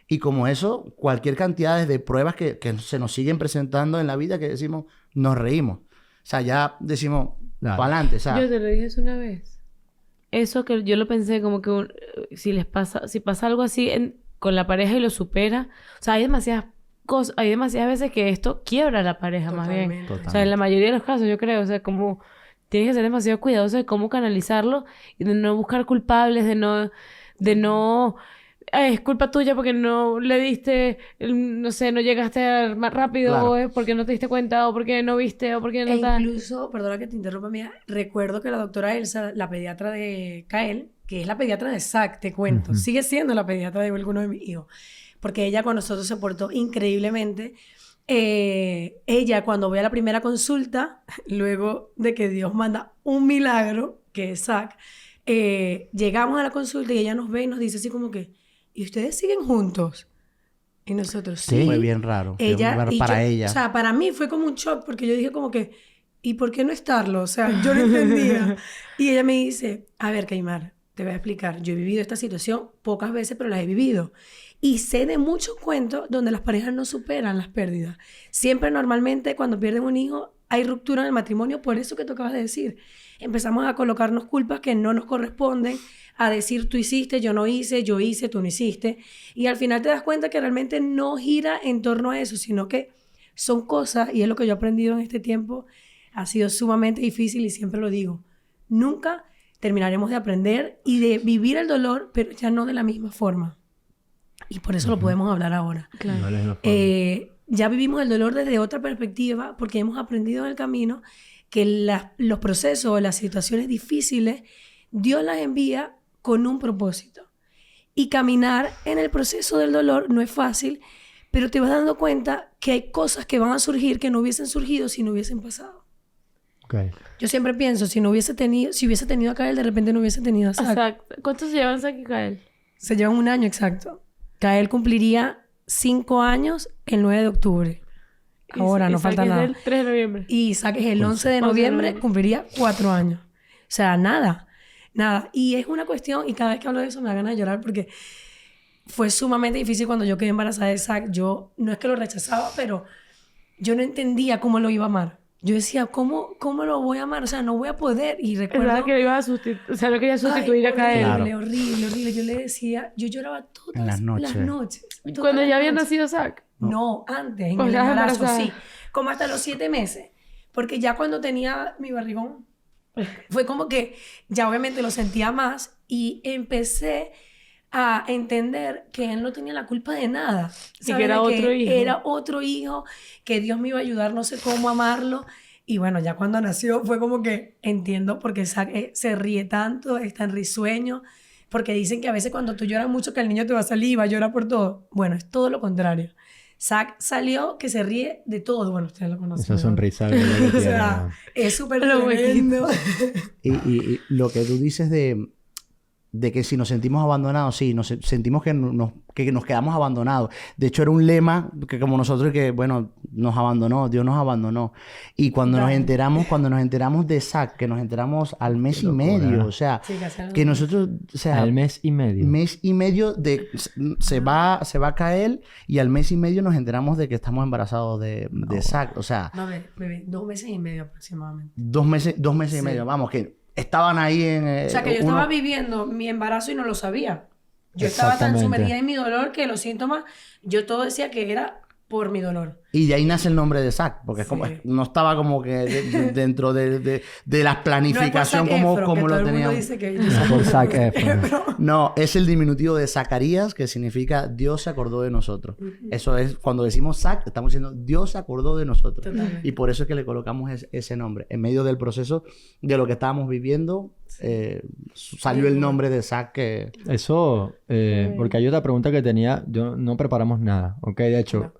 Y como eso, cualquier cantidad de pruebas que se nos siguen presentando en la vida que decimos, nos reímos. O sea, ya decimos, para adelante, ¿sabes? Yo te lo dije hace una vez. Eso que yo lo pensé como que si pasa algo así con la pareja y lo supera, o sea, hay demasiadas cosas, hay demasiadas veces que esto quiebra a la pareja. Totalmente. Más bien. Totalmente. O sea, en la mayoría de los casos, yo creo, o sea, como tienes que ser demasiado cuidadoso de cómo canalizarlo y de no buscar culpables, de no es culpa tuya porque no le diste, no sé, no llegaste más rápido, claro. O es porque no te diste cuenta, o porque no viste, o porque no tal. Incluso, perdona que te interrumpa, mía, recuerdo que la doctora Elsa, la pediatra de Kael, que es la pediatra de Zach, te cuento, sigue siendo la pediatra de alguno de mis hijos, porque ella con nosotros se portó increíblemente. Ella, cuando voy a la primera consulta, luego de que Dios manda un milagro, que es Zach, llegamos a la consulta y ella nos ve y nos dice así como que, ¿y ustedes siguen juntos? Y nosotros, sí. Fue bien raro. Ella, para ella. O sea, para mí fue como un shock, porque yo dije como que, ¿y por qué no estarlo? O sea, yo no entendía. Y ella me dice, a ver, Kaimar, te voy a explicar. Yo he vivido esta situación pocas veces, pero las he vivido. Y sé de muchos cuentos donde las parejas no superan las pérdidas. Siempre, normalmente, cuando pierden un hijo, hay ruptura en el matrimonio, por eso que tú acabas de decir. Empezamos a colocarnos culpas que no nos corresponden, a decir tú hiciste, yo no hice, yo hice, tú no hiciste. Y al final te das cuenta que realmente no gira en torno a eso, sino que son cosas, y es lo que yo he aprendido en este tiempo, ha sido sumamente difícil y siempre lo digo. Nunca terminaremos de aprender y de vivir el dolor, pero ya no de la misma forma. Y por eso lo podemos hablar ahora. Claro. Ya vivimos el dolor desde otra perspectiva porque hemos aprendido en el camino que los procesos o las situaciones difíciles Dios las envía con un propósito. Y caminar en el proceso del dolor no es fácil, pero te vas dando cuenta que hay cosas que van a surgir que no hubiesen surgido si no hubiesen pasado. Okay. Yo siempre pienso, si hubiese tenido a Kael, de repente no hubiese tenido a Zach. Exacto. ¿Cuántos se llevan Zach y Kael? Se llevan 1 año, exacto. Kael cumpliría 5 años el 9 de octubre. Ahora, no falta nada. El 3 de noviembre. Y Zach es el 11 de noviembre, cumpliría 4 años. O sea, nada. Y es una cuestión, y cada vez que hablo de eso me da ganas de llorar porque fue sumamente difícil cuando yo quedé embarazada de Zach. Yo no es que lo rechazaba, pero yo no entendía cómo lo iba a amar. yo decía, ¿cómo lo voy a amar? O sea, no voy a poder. Y recuerdo... ¿Verdad que lo iba a sustituir? O sea, lo quería sustituir a Kael. Horrible, horrible, horrible. Yo le decía... Yo lloraba todas las noches. ¿Cuando ya había nacido Zach? No, antes, en el embarazo, sí. Como hasta los 7 meses. Porque ya cuando tenía mi barrigón, fue como que ya obviamente lo sentía más y empecé a entender que él no tenía la culpa de nada. Y que era otro hijo. Era otro hijo, que Dios me iba a ayudar, no sé cómo amarlo. Y bueno, ya cuando nació fue como que entiendo porque se ríe tanto, es tan risueño. Porque dicen que a veces cuando tú lloras mucho que el niño te va a salir y va a llorar por todo. Bueno, es todo lo contrario. Zach salió que se ríe de todo. Bueno, ustedes lo conocen. Esa sonrisa. O sea, es súper tremendo. Y lo que tú dices de que si nos sentimos abandonados, sí, nos sentimos que nos quedamos abandonados. De hecho, era un lema que como nosotros que, bueno, nos abandonó, Dios nos abandonó. Y cuando nos enteramos de Zach, que nos enteramos al mes y medio, o sea, sí, que nosotros, o sea... Al mes y medio. Mes y medio se va a caer y al mes y medio nos enteramos de que estamos embarazados de Zach, o sea... No, bebé, 2 meses y medio aproximadamente. 2 meses y medio, vamos, que... Estaban ahí en... o sea, que yo estaba viviendo mi embarazo y no lo sabía. Yo estaba tan sumergida en mi dolor que los síntomas, yo todo decía que era por mi dolor. Y de ahí nace el nombre de Zach, porque es como, no estaba como que dentro de la planificación como lo teníamos. Dice que por Zac Efron. No, es el diminutivo de Zacarías, que significa Dios se acordó de nosotros. Eso es, cuando decimos Zach, estamos diciendo Dios se acordó de nosotros. Totalmente. Y por eso es que le colocamos ese nombre. En medio del proceso de lo que estábamos viviendo, salió el nombre de Zach. Eso, porque hay otra pregunta que tenía, no preparamos nada, ¿ok? De hecho...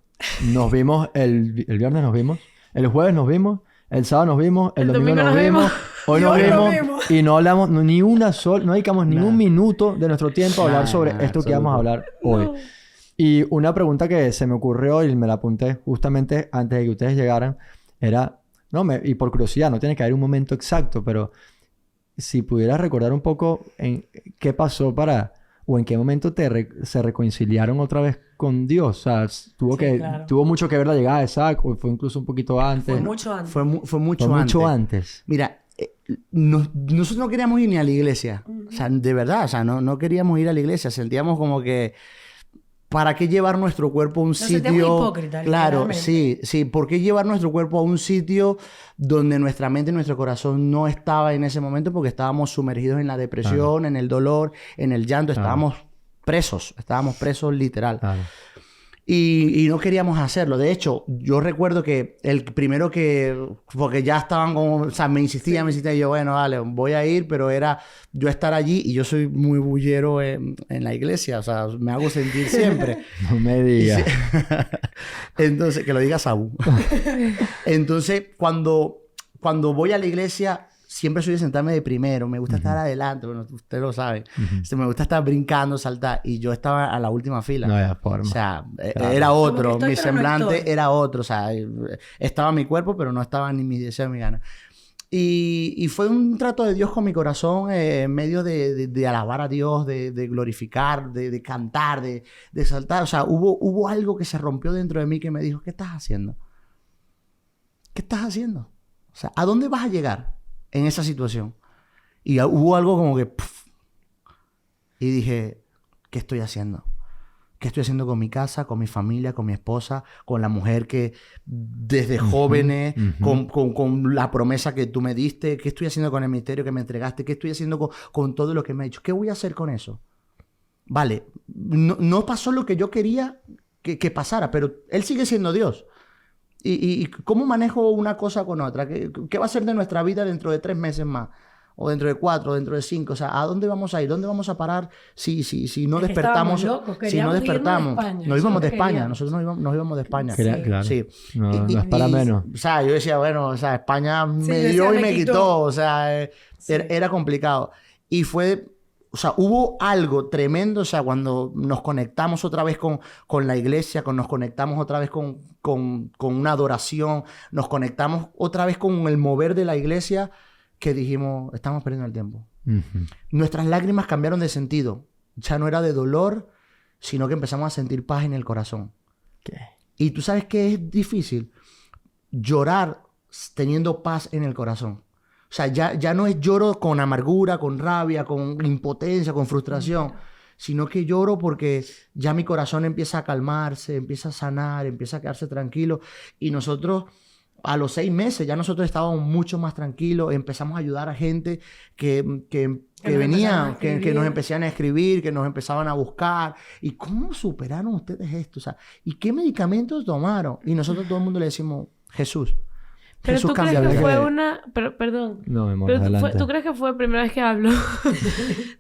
Nos vimos el viernes, nos vimos. El jueves nos vimos. El sábado nos vimos. El domingo nos vimos. Hoy nos vimos. Y no hablamos no dedicamos ni un minuto de nuestro tiempo a hablar sobre esto que vamos a hablar hoy. Y una pregunta que se me ocurrió y me la apunté justamente antes de que ustedes llegaran era... y por curiosidad, no tiene que haber un momento exacto, pero si pudieras recordar un poco en qué pasó o en qué momento se reconciliaron otra vez con Dios. O sea, tuvo mucho que ver la llegada de Zach, o fue incluso un poquito antes. Fue mucho antes. Fue mucho antes. Mira, nosotros no queríamos ir ni a la iglesia. O sea, de verdad, o sea, no queríamos ir a la iglesia. Sentíamos como que... ¿Para qué llevar nuestro cuerpo a un sitio? Hipócrita, claro, sí. ¿Por qué llevar nuestro cuerpo a un sitio donde nuestra mente y nuestro corazón no estaba en ese momento? Porque estábamos sumergidos en la depresión, en el dolor, en el llanto. Estábamos presos literal. Claro. Y no queríamos hacerlo. De hecho, yo recuerdo que el primero porque ya estaban como... O sea, me insistía. Y yo, bueno, vale, voy a ir. Pero era yo estar allí. Y yo soy muy bullero en la iglesia. O sea, me hago sentir siempre. No me digas. Entonces, que lo diga Saúl. Entonces, cuando voy a la iglesia... Siempre soy de sentarme de primero. Me gusta estar adelante. Bueno, ustedes lo saben. Me gusta estar brincando, saltar. Y yo estaba a la última fila. No había forma. O sea, era otro. Mi semblante era otro. O sea, estaba mi cuerpo, pero no estaba ni mi deseo ni mi gana. Y fue un trato de Dios con mi corazón en medio de alabar a Dios, de glorificar, de cantar, de saltar. O sea, hubo algo que se rompió dentro de mí que me dijo, ¿qué estás haciendo? ¿Qué estás haciendo? O sea, ¿a dónde vas a llegar en esa situación? Y hubo algo como que... Y dije, ¿qué estoy haciendo? ¿Qué estoy haciendo con mi casa, con mi familia, con mi esposa, con la mujer que desde jóvenes, con la promesa que tú me diste? ¿Qué estoy haciendo con el ministerio que me entregaste? ¿Qué estoy haciendo con todo lo que me has dicho? ¿Qué voy a hacer con eso? Vale, no pasó lo que yo quería que pasara, pero Él sigue siendo Dios. ¿Y cómo manejo una cosa con otra? ¿Qué va a ser de nuestra vida dentro de 3 meses más? O dentro de 4, dentro de 5. O sea, ¿a dónde vamos a ir? ¿Dónde vamos a parar si no despertamos? Si no despertamos. Nos íbamos de España. Nosotros nos íbamos de España. Sí. Claro. Sí. No es para menos. O sea, yo decía, bueno, o sea, España me dio y me quitó. O sea, era complicado. Y fue... O sea, hubo algo tremendo, o sea, cuando nos conectamos otra vez con la iglesia, nos conectamos otra vez con una adoración, nos conectamos otra vez con el mover de la iglesia, que dijimos, estamos perdiendo el tiempo. Nuestras lágrimas cambiaron de sentido. Ya no era de dolor, sino que empezamos a sentir paz en el corazón. Y tú sabes que es difícil llorar teniendo paz en el corazón. O sea, ya no es lloro con amargura, con rabia, con impotencia, con frustración, sino que lloro porque ya mi corazón empieza a calmarse, empieza a sanar, empieza a quedarse tranquilo. Y nosotros, a los 6 meses, ya nosotros estábamos mucho más tranquilos, empezamos a ayudar a gente que venía, que nos empezaban a escribir, que nos empezaban a buscar. ¿Y cómo superaron ustedes esto? O sea, ¿y qué medicamentos tomaron? Y nosotros todo el mundo le decimos, Jesús. Pero Jesús tú crees cambia que la fue vida. una... Perdón. No, mi amor, Pero adelante. ¿tú crees que fue primera vez que hablo?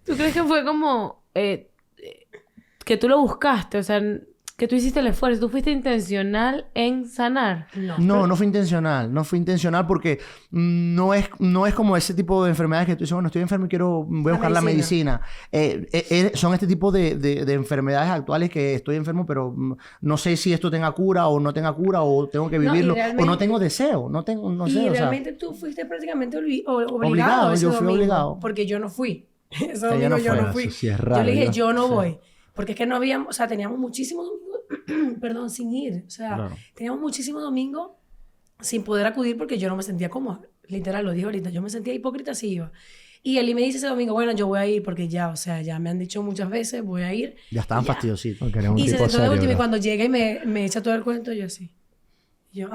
¿Tú crees que fue como... que tú lo buscaste? O sea, que tú hiciste el esfuerzo. ¿Tú fuiste intencional en sanar? No fue intencional. No fue intencional porque no es como ese tipo de enfermedades que tú dices, bueno, estoy enfermo y voy a buscar la medicina. Son este tipo de enfermedades actuales que estoy enfermo, pero no sé si esto tenga cura o no tenga cura, o tengo que vivirlo, o no tengo deseo. No sé, realmente tú fuiste prácticamente obligado. Yo fui obligado. Porque yo no fui. Ese Ella domingo no yo fue. no fui. Eso sí es raro, yo le dije, ¿no? yo no Sí. voy. Porque es que no habíamos, o sea, teníamos muchísimos domingos, perdón, sin ir. O sea, Claro. teníamos muchísimos domingos sin poder acudir porque yo no me sentía cómoda. Literal, lo dije ahorita, yo me sentía hipócrita si iba. Y Eli me dice ese domingo, bueno, yo voy a ir porque ya, o sea, ya me han dicho muchas veces, voy a ir. Ya estaban fastidiositos. Porque eres un Y se tipo sentó de serio, último y bro. cuando llega y me echa todo el cuento, yo así. Y yo,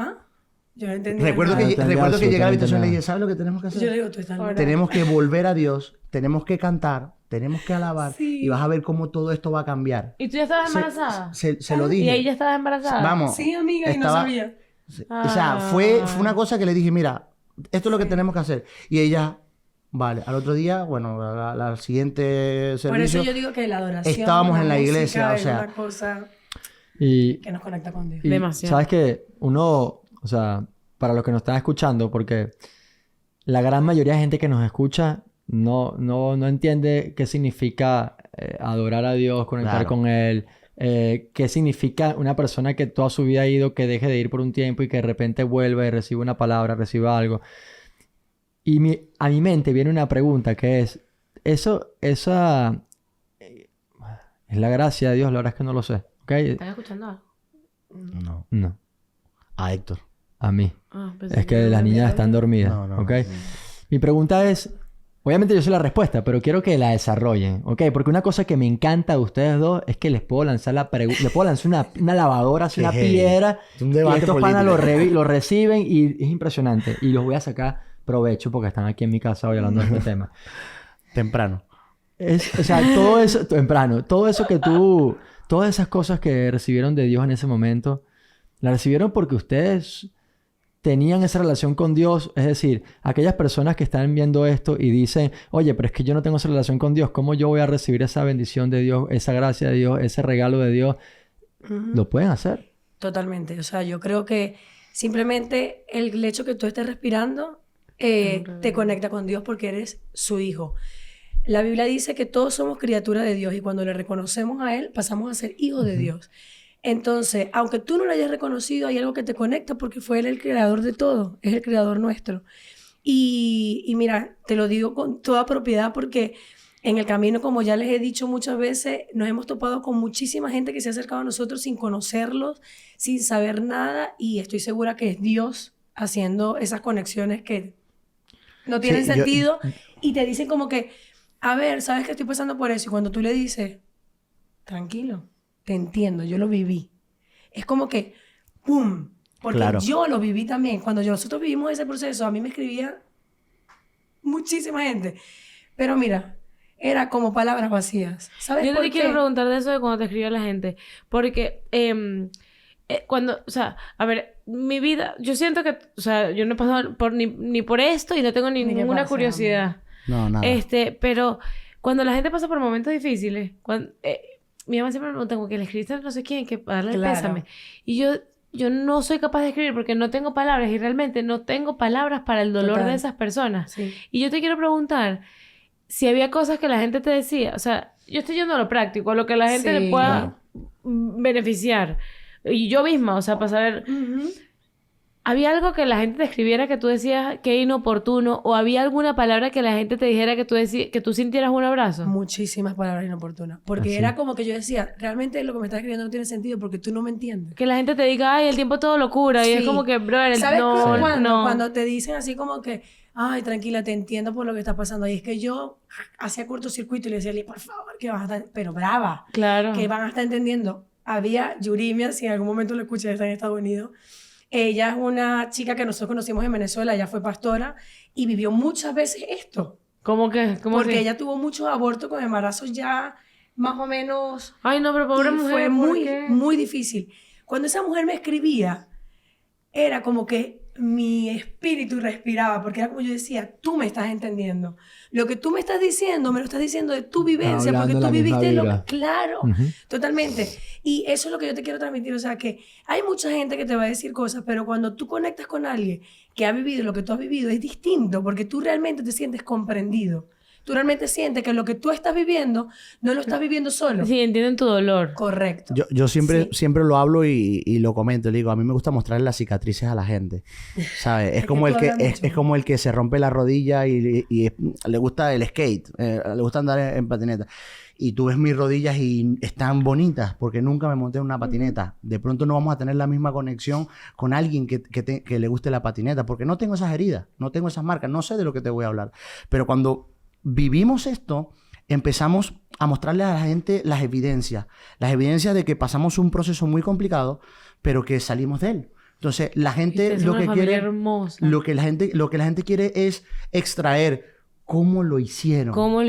yo no entendí. Recuerdo nada. que entendí llegué a la habitación y le absolutamente dije, ¿sabes lo que tenemos que hacer? Yo le digo, tú estás loca. Tenemos que volver a Dios, tenemos que cantar, tenemos que alabar, Sí. y vas a ver cómo todo esto va a cambiar. ¿Y tú ya estabas embarazada? Se lo dije. ¿Y ahí ya estabas embarazada? Vamos. Sí, amiga, y no estaba- sabía. O sea, fue una cosa que le dije, mira, esto es lo que tenemos que hacer. Y ella, vale, al otro día, bueno, al siguiente servicio, Por eso yo digo que la adoración, estábamos en la música iglesia, o es sea. una cosa Y que nos conecta con Dios. Y Demasiado. sabes que uno, o sea, para los que nos están escuchando, porque la gran mayoría de gente que nos escucha no entiende qué significa adorar a Dios, conectar Claro. con Él, qué significa una persona que toda su vida ha ido, que deje de ir por un tiempo y que de repente vuelva y recibe una palabra, reciba algo. Y a mi mente viene una pregunta que es, esa es la gracia de Dios, la verdad es que no lo sé, ¿ok? ¿Estás escuchando algo? No, No, a Héctor. a mí. Pensé Es que las niñas están dormidas, No, ¿ok? no. Mi pregunta es, obviamente yo sé la respuesta, pero quiero que la desarrollen, ¿ok? Porque una cosa que me encanta de ustedes dos es que les puedo lanzar le puedo lanzar una lavadora, así, Qué una heavy. piedra, Es un y debate estos panas político. lo reciben y es impresionante. Y los voy a sacar provecho porque están aquí en mi casa hoy hablando de este tema. Temprano. O sea, todo eso, temprano, todo eso que todas esas cosas que recibieron de Dios en ese momento, las recibieron porque ustedes tenían esa relación con Dios. Es decir, aquellas personas que están viendo esto y dicen, oye, pero es que yo no tengo esa relación con Dios, ¿cómo yo voy a recibir esa bendición de Dios, esa gracia de Dios, ese regalo de Dios? Lo pueden hacer. Totalmente. O sea, yo creo que simplemente el hecho que tú estés respirando te conecta con Dios porque eres su hijo. La Biblia dice que todos somos criaturas de Dios y cuando le reconocemos a Él, pasamos a ser hijos de Dios. Entonces, aunque tú no lo hayas reconocido, hay algo que te conecta porque fue Él el creador de todo, es el creador nuestro. Y mira, te lo digo con toda propiedad porque en el camino, como ya les he dicho muchas veces, nos hemos topado con muchísima gente que se ha acercado a nosotros sin conocerlos, sin saber nada, y estoy segura que es Dios haciendo esas conexiones que no tienen Sí, sentido y te dicen como que, a ver, ¿sabes que estoy pasando por eso? Y cuando tú le dices, tranquilo, te entiendo, yo lo viví. Es como que, ¡pum! Porque Claro. yo lo viví también. Cuando nosotros vivimos ese proceso, a mí me escribía muchísima gente. Pero mira, era como palabras vacías. ¿Sabes Yo por te qué? quiero preguntar de eso de cuando te escribió la gente. Porque cuando, o sea, a ver, mi vida, yo siento que, o sea, yo no he pasado por ni por esto y no tengo Ni qué ninguna pasa, curiosidad. No, nada. Pero cuando la gente pasa por momentos difíciles, mi mamá siempre me pregunta como que le escribiste a no sé quién, que para darle el Claro. pésame. Y yo no soy capaz de escribir porque no tengo palabras y realmente no tengo palabras para el dolor Total. de esas personas. Sí. Y yo te quiero preguntar si había cosas que la gente te decía, o sea, yo estoy yendo a lo práctico, a lo que la gente Sí, le pueda beneficiar. Y yo misma, o sea, para saber, Ujú. ¿había algo que la gente te escribiera que tú decías que inoportuno? ¿O había alguna palabra que la gente te dijera que tú sintieras un abrazo? Muchísimas palabras inoportunas. Porque era como que yo decía, realmente lo que me estás escribiendo no tiene sentido porque tú no me entiendes. Que la gente te diga, ay, el tiempo todo locura. Y es como que, brother, ¿sabes no. Cuando te dicen así como que, ay, tranquila, te entiendo por lo que está pasando. Y es que yo hacía cortocircuito y le decía, por favor, que vas a estar... Pero brava. Claro. Que van a estar entendiendo. Había Yurimia, si en algún momento lo escuché, está en Estados Unidos. Ella es una chica que nosotros conocimos en Venezuela, ella fue pastora y vivió muchas veces esto. ¿Cómo que? Porque ella tuvo muchos abortos con embarazos ya más o menos... Ay, no, pero pobre mujer. Fue muy difícil. Cuando esa mujer me escribía, era como que mi espíritu respiraba, porque era como yo decía, tú me estás entendiendo. Lo que tú me estás diciendo, me lo estás diciendo de tu vivencia, porque tú viviste lo que... Claro, totalmente. Y eso es lo que yo te quiero transmitir. O sea, que hay mucha gente que te va a decir cosas, pero cuando tú conectas con alguien que ha vivido lo que tú has vivido, es distinto, porque tú realmente te sientes comprendido. Tú realmente sientes que lo que tú estás viviendo, no lo estás viviendo solo. Sí, entienden tu dolor. Correcto. Yo siempre lo hablo y lo comento. Le digo, a mí me gusta mostrarle las cicatrices a la gente. ¿Sabes? Es como el que se rompe la rodilla y le gusta el skate. Le gusta andar en patineta. Y tú ves mis rodillas y están bonitas porque nunca me monté en una patineta. De pronto no vamos a tener la misma conexión con alguien que le guste la patineta porque no tengo esas heridas, no tengo esas marcas, no sé de lo que te voy a hablar. Pero cuando vivimos esto, empezamos a mostrarle a la gente las evidencias de que pasamos un proceso muy complicado, pero que salimos de él. Entonces, la gente lo que quiere, lo que la gente quiere es extraer cómo lo hicieron. ¿Cómo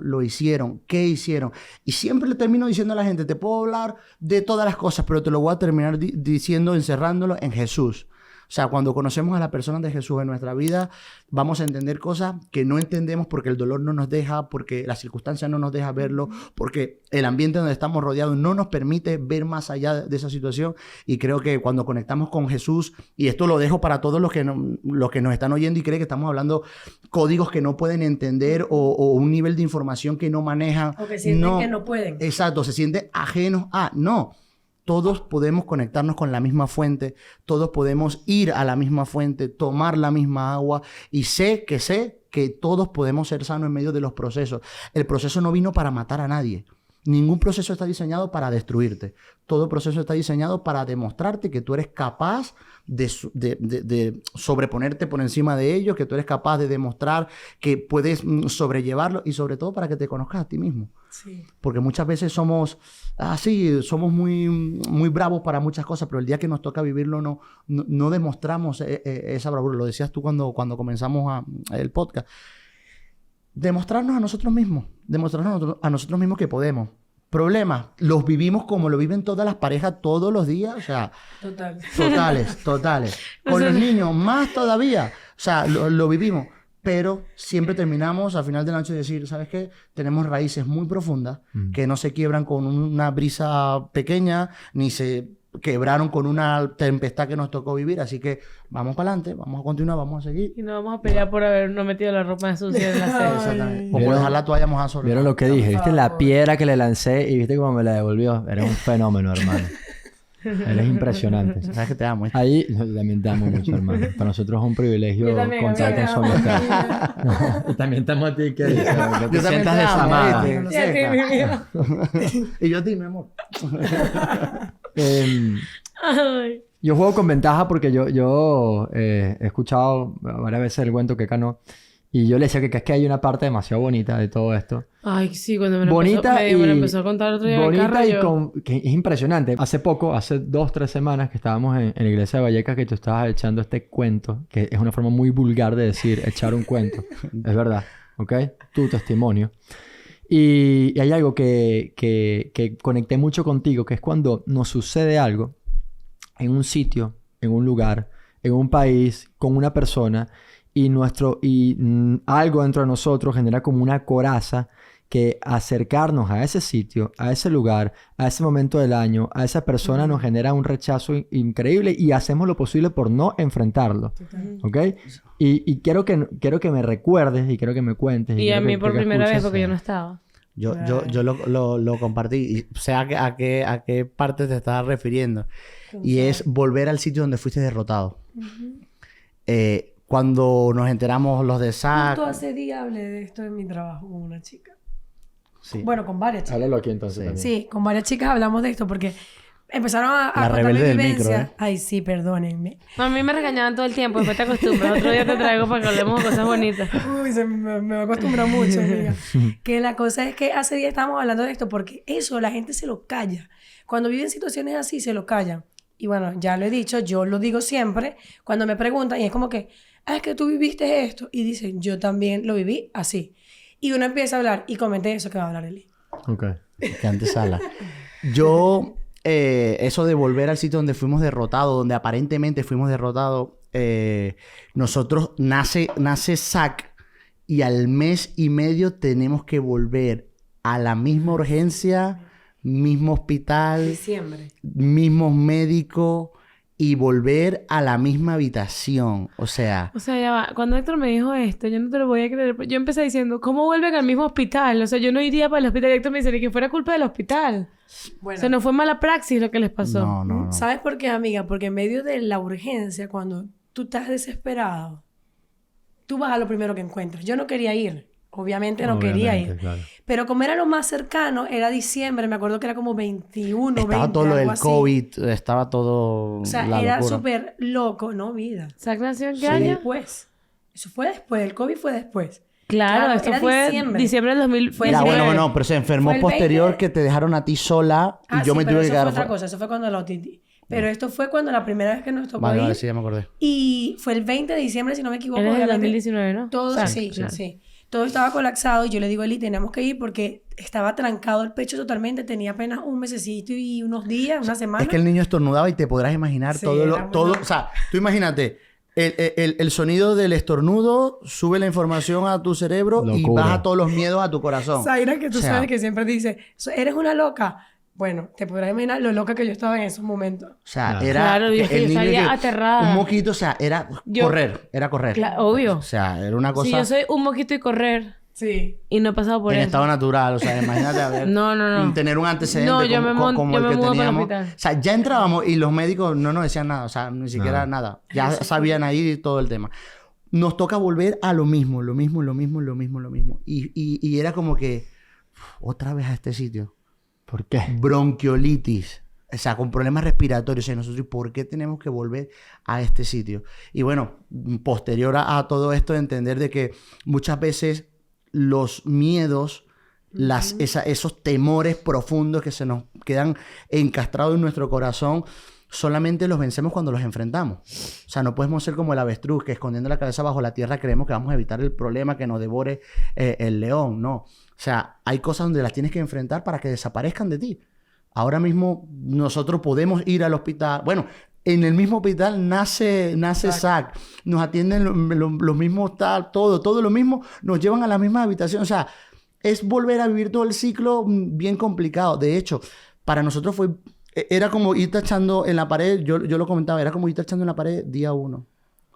lo hicieron? ¿Qué hicieron? Y siempre le termino diciendo a la gente, te puedo hablar de todas las cosas, pero te lo voy a terminar diciendo, encerrándolo en Jesús. O sea, cuando conocemos a la persona de Jesús en nuestra vida, vamos a entender cosas que no entendemos porque el dolor no nos deja, porque la circunstancia no nos deja verlo, porque el ambiente donde estamos rodeados no nos permite ver más allá de esa situación. Y creo que cuando conectamos con Jesús, y esto lo dejo para todos los que nos están oyendo y creen que estamos hablando códigos que no pueden entender o un nivel de información que no manejan. O que sienten que no pueden. Exacto, se sienten ajenos a... No. Todos podemos conectarnos con la misma fuente, todos podemos ir a la misma fuente, tomar la misma agua y sé que todos podemos ser sanos en medio de los procesos. El proceso no vino para matar a nadie. Ningún proceso está diseñado para destruirte. Todo proceso está diseñado para demostrarte que tú eres capaz de sobreponerte por encima de ellos, que tú eres capaz de demostrar que puedes sobrellevarlo y sobre todo para que te conozcas a ti mismo. Sí. Porque muchas veces somos muy, muy bravos para muchas cosas, pero el día que nos toca vivirlo no demostramos esa bravura. Lo decías tú cuando comenzamos el podcast. Demostrarnos a nosotros mismos que podemos. Problemas, los vivimos como lo viven todas las parejas todos los días, o sea, totales. Con los niños, más todavía, o sea, lo vivimos. Pero siempre terminamos al final de la noche de decir, ¿sabes qué? Tenemos raíces muy profundas que no se quiebran con una brisa pequeña, ni se quebraron con una tempestad que nos tocó vivir. Así que vamos para adelante, vamos a continuar, vamos a seguir. Y no vamos a pelear por habernos metido la ropa sucia en la sede. Exactamente. O por dejar la toalla mojada sobre. ¿Vieron lo que dije? ¿Viste la piedra que le lancé y viste cómo me la devolvió? Era un fenómeno, hermano. Eres impresionante. Sabes que te amo. Ahí también te amo mucho, hermano. Para nosotros es un privilegio contar con su amistad. Y también te amo a ti, que te sientas desamada. Y yo a ti, mi amor. Yo juego con ventaja porque yo he escuchado varias veces el cuento que Cano. Y yo le decía que es que hay una parte demasiado bonita de todo esto. Ay, sí, cuando me lo empezó a contar otro día bonita en el carro, que es impresionante. Hace 2-3 semanas que estábamos en la iglesia de Vallecas, que tú estabas echando este cuento, que es una forma muy vulgar de decir echar un cuento. Es verdad, ¿ok? Tu testimonio. Y hay algo que conecté mucho contigo, que es cuando nos sucede algo en un sitio, en un lugar, en un país, con una persona... Y algo dentro de nosotros genera como una coraza que acercarnos a ese sitio, a ese lugar, a ese momento del año, a esa persona nos genera un rechazo increíble y hacemos lo posible por no enfrentarlo. ¿Ok? Y quiero que me recuerdes y quiero que me cuentes. Y a mí por primera vez porque yo no estaba. Yo lo compartí. Y sé a qué parte te estás refiriendo. Y es volver al sitio donde fuiste derrotado. Cuando nos enteramos los de SAC... Justo hace días hablé de esto en mi trabajo con una chica. Sí. Bueno, con varias chicas. Háblalo aquí entonces también. Sí, con varias chicas hablamos de esto porque empezaron a La rebelde del micro, ¿eh? Ay, sí, perdónenme. A mí me regañaban todo el tiempo, después te acostumbras. Otro día te traigo para que hablemos de cosas bonitas. Uy, me acostumbra mucho, amiga. Que la cosa es que hace días estábamos hablando de esto porque eso la gente se lo calla. Cuando viven situaciones así, se lo callan. Y bueno, ya lo he dicho, yo lo digo siempre cuando me preguntan y es como que, es que tú viviste esto. Y dicen, yo también lo viví así. Y uno empieza a hablar y comenté eso que va a hablar Eli. Ok. Que antes habla. Yo, eso de volver al sitio donde fuimos derrotados, donde aparentemente fuimos derrotados, nosotros nace SAC y al mes y medio tenemos que volver a la misma urgencia, mismo hospital, Diciembre. mismos médicos y volver a la misma habitación. O sea, ya va. Cuando Héctor me dijo esto, yo no te lo voy a creer. Yo empecé diciendo, ¿cómo vuelven al mismo hospital? O sea, yo no iría para el hospital. Y Héctor me dice, ni que fuera culpa del hospital. Bueno, O sea, no fue mala praxis lo que les pasó. no. ¿Sabes por qué, amiga? Porque en medio de la urgencia, cuando tú estás desesperado, tú vas a lo primero que encuentras. Yo no quería ir. Obviamente no quería ir. Claro. Pero como era lo más cercano, era diciembre. Me acuerdo que era como 21, estaba 20, todo lo del algo así. COVID, estaba todo O sea, la era locura. súper loco, ¿no? Vida. ¿SAC nació en qué Fue año? después. Eso fue después. El COVID fue después. Claro, esto era fue diciembre del 2000. Fue Ya, diciembre. bueno, pero se enfermó Fue el posterior 20. que te dejaron a ti sola y yo Sí, me pero tuve que eso quedar fue otra fuera. cosa. Eso fue cuando la otitis. Pero esto fue cuando la primera vez que nos tocó Vale, ir. vale, sí, ya me acordé. Y fue el 20 de diciembre, si no me equivoco. Él es del obviamente. 2019, ¿no? Todo, SAC, sí, claro. sí. Todo estaba colapsado y yo le digo a Eli, teníamos que ir porque estaba trancado el pecho totalmente. Tenía apenas un mesecito y unos días, una semana. Es que el niño estornudaba y te podrás imaginar Sí, todo era muy todo, loco. o sea, tú imagínate, el sonido del estornudo sube la información a tu cerebro y Locura. baja todos los miedos a tu corazón. Zaira, que tú O sea, sabes que siempre dice, eres una loca. Bueno, te podrás imaginar lo loca que yo estaba en esos momentos. O sea, Claro. era Claro, yo que el niño salía que- aterrada. un moquito, o sea, era correr. Obvio. O sea, era una Si cosa yo soy un moquito y correr Sí. y no he pasado por en eso. estado natural, o sea, imagínate a ver, No. tener un antecedente No, yo como me el que mudo para el teníamos. hospital. O sea, ya entrábamos y los médicos no nos decían nada, o sea, ni siquiera nada. Ya sabían ahí todo el tema. Nos toca volver a lo mismo. Y era como que, otra vez a este sitio. ¿Por qué? Bronquiolitis. O sea, con problemas respiratorios. Y nosotros, ¿por qué tenemos que volver a este sitio? Y bueno, posterior a todo esto, entender de que muchas veces los miedos, esos temores profundos que se nos quedan encastrados en nuestro corazón, solamente los vencemos cuando los enfrentamos. O sea, no podemos ser como el avestruz que escondiendo la cabeza bajo la tierra creemos que vamos a evitar el problema que nos devore el león. No. O sea, hay cosas donde las tienes que enfrentar para que desaparezcan de ti. Ahora mismo nosotros podemos ir al hospital. Bueno, en el mismo hospital nace SAC. Nos atienden los mismos todo lo mismo. Nos llevan a la misma habitación. O sea, es volver a vivir todo el ciclo bien complicado. De hecho, para nosotros era como ir tachando en la pared. Yo lo comentaba, era como ir tachando en la pared día 1,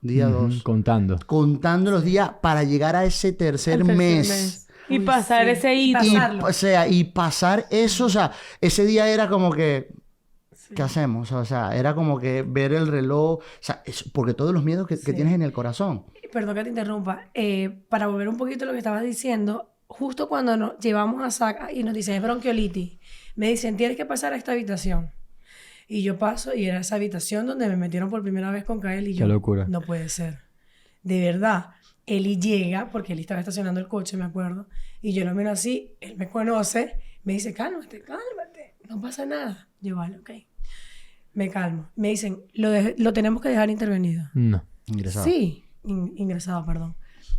día 2. Contando. Contando los días para llegar a ese tercer mes. Y Uy, pasar sí. ese hito. Pasarlo. Y pasar eso, o sea, ese día era como que, ¿qué hacemos? O sea, era como que ver el reloj, o sea, porque todos los miedos que tienes en el corazón. Perdón que te interrumpa. Para volver un poquito a lo que estabas diciendo, justo cuando nos llevamos a SAC y nos dicen es bronquiolitis, me dicen tienes que pasar a esta habitación. Y yo paso y era esa habitación donde me metieron por primera vez con Kael y yo. Qué locura. No puede ser. De verdad. Eli llega, porque él estaba estacionando el coche, me acuerdo, y yo lo miro así, él me conoce, me dice, cálmate, no pasa nada. Yo, vale, ok. Me calmo. Me dicen, lo tenemos que dejar intervenido. No. Ingresado. Sí, ingresado, perdón.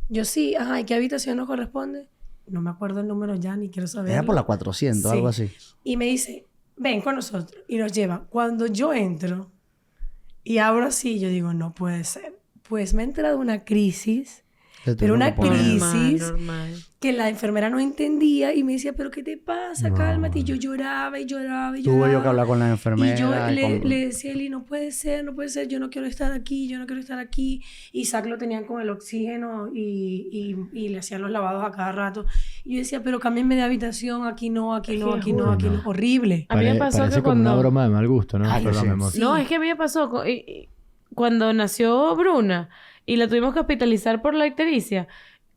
Yo sí, ajá, ¿y qué habitación nos corresponde? No me acuerdo el número ya, ni quiero saber. Era por la 400, Sí. algo así. Y me dice, ven con nosotros. Y nos lleva. Cuando yo entro y abro así, yo digo, no puede ser. Pues me he entrado una crisis. Pero una crisis Normal. que la enfermera no entendía y me decía, ¿pero qué te pasa? Cálmate. Y yo lloraba y lloraba y Tuve lloraba. yo que hablar con la enfermera. Y yo le decía a Eli, no puede ser, yo no quiero estar aquí, yo no quiero estar aquí. Isaac lo tenían con el oxígeno y le hacían los lavados a cada rato. Y yo decía, pero cámbienme de habitación, aquí no. Horrible. A mí me pasó parece que como cuando... una broma de mal gusto, ¿no? Ay, Perdón, sí. mi amor. No, es que a mí me pasó cuando nació Bruna y la tuvimos que hospitalizar por la ictericia.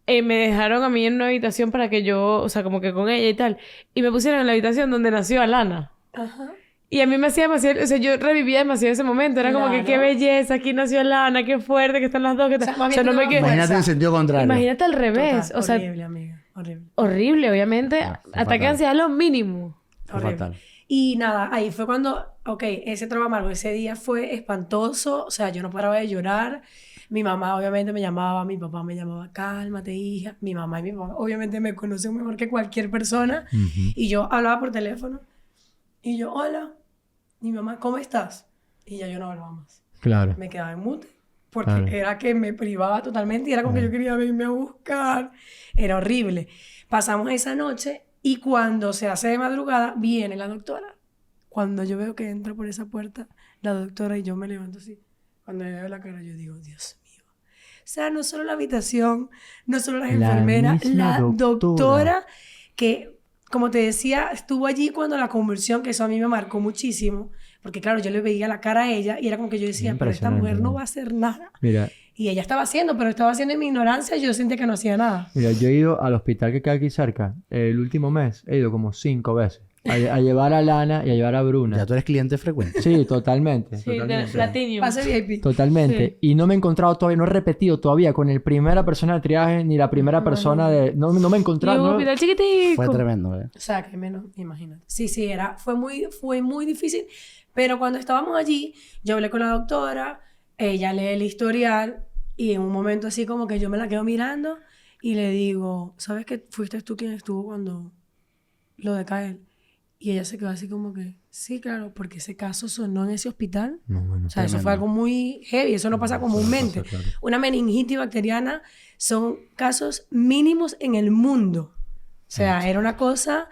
Me dejaron a mí en una habitación para que yo, o sea, como que con ella y tal. Y me pusieron en la habitación donde nació Alana. Ajá. Y a mí me hacía demasiado... O sea, yo revivía demasiado ese momento. Era como que Claro. qué belleza, aquí nació Alana, qué fuerte que están las dos. O sea, más bien tú le das Imagínate en sentido contrario. Imagínate al revés. Total, o sea, horrible, amiga. Horrible. horrible, obviamente. Fue Ataque fatal. de ansiedad es lo mínimo. Fue Horrible. fatal. Y nada, ahí fue cuando, ese trauma amargo, ese día fue espantoso, o sea, yo no paraba de llorar. Mi mamá obviamente me llamaba, mi papá me llamaba, cálmate, hija. Mi mamá y mi papá obviamente me conocen mejor que cualquier persona. Ujú. Y yo hablaba por teléfono y yo, hola. Y mi mamá, ¿cómo estás? Y ya yo no hablaba más. Claro. Me quedaba en mute porque Claro. era que me privaba totalmente y era como que yo quería venirme a buscar. Era horrible. Pasamos esa noche y cuando se hace de madrugada viene la doctora. Cuando yo veo que entra por esa puerta la doctora y yo me levanto así. Cuando le veo la cara yo digo, Dios mío. O sea, no solo la habitación, no solo las La enfermeras, misma la doctora. doctora que, como te decía, estuvo allí cuando la conversión, que eso a mí me marcó muchísimo. Porque claro, yo le veía la cara a ella y era como que yo decía, pero esta mujer no va a hacer nada. Mira, Y ella estaba haciendo, pero estaba haciendo en mi ignorancia y yo sentía que no hacía nada. yo he ido al hospital que queda aquí cerca. El último mes he ido como 5 veces. A llevar a Lana y a llevar a Bruna. Ya tú eres cliente frecuente. Sí, totalmente. Sí, de totalmente. Platinum. Pase VIP. Totalmente. Y no me he encontrado todavía, no he repetido todavía con el primera persona de triaje ni la primera persona de... No me he Y un encontrado. no- hospital chiquitico. Fue tremendo, ¿eh? O sea, que menos, imagínate. Sí, fue muy difícil. Pero cuando estábamos allí, yo hablé con la doctora, ella lee el historial y en un momento así como que yo me la quedo mirando y le digo, ¿sabes que fuiste tú quien estuvo cuando lo de Kael? Y ella se quedó así como que, sí, claro, porque ese caso sonó en ese hospital. No, bueno. O sea, eso Tremendo. fue algo muy heavy, eso no pasa comúnmente. pasa, claro. Una meningitis bacteriana son casos mínimos en el mundo. O sea, era una cosa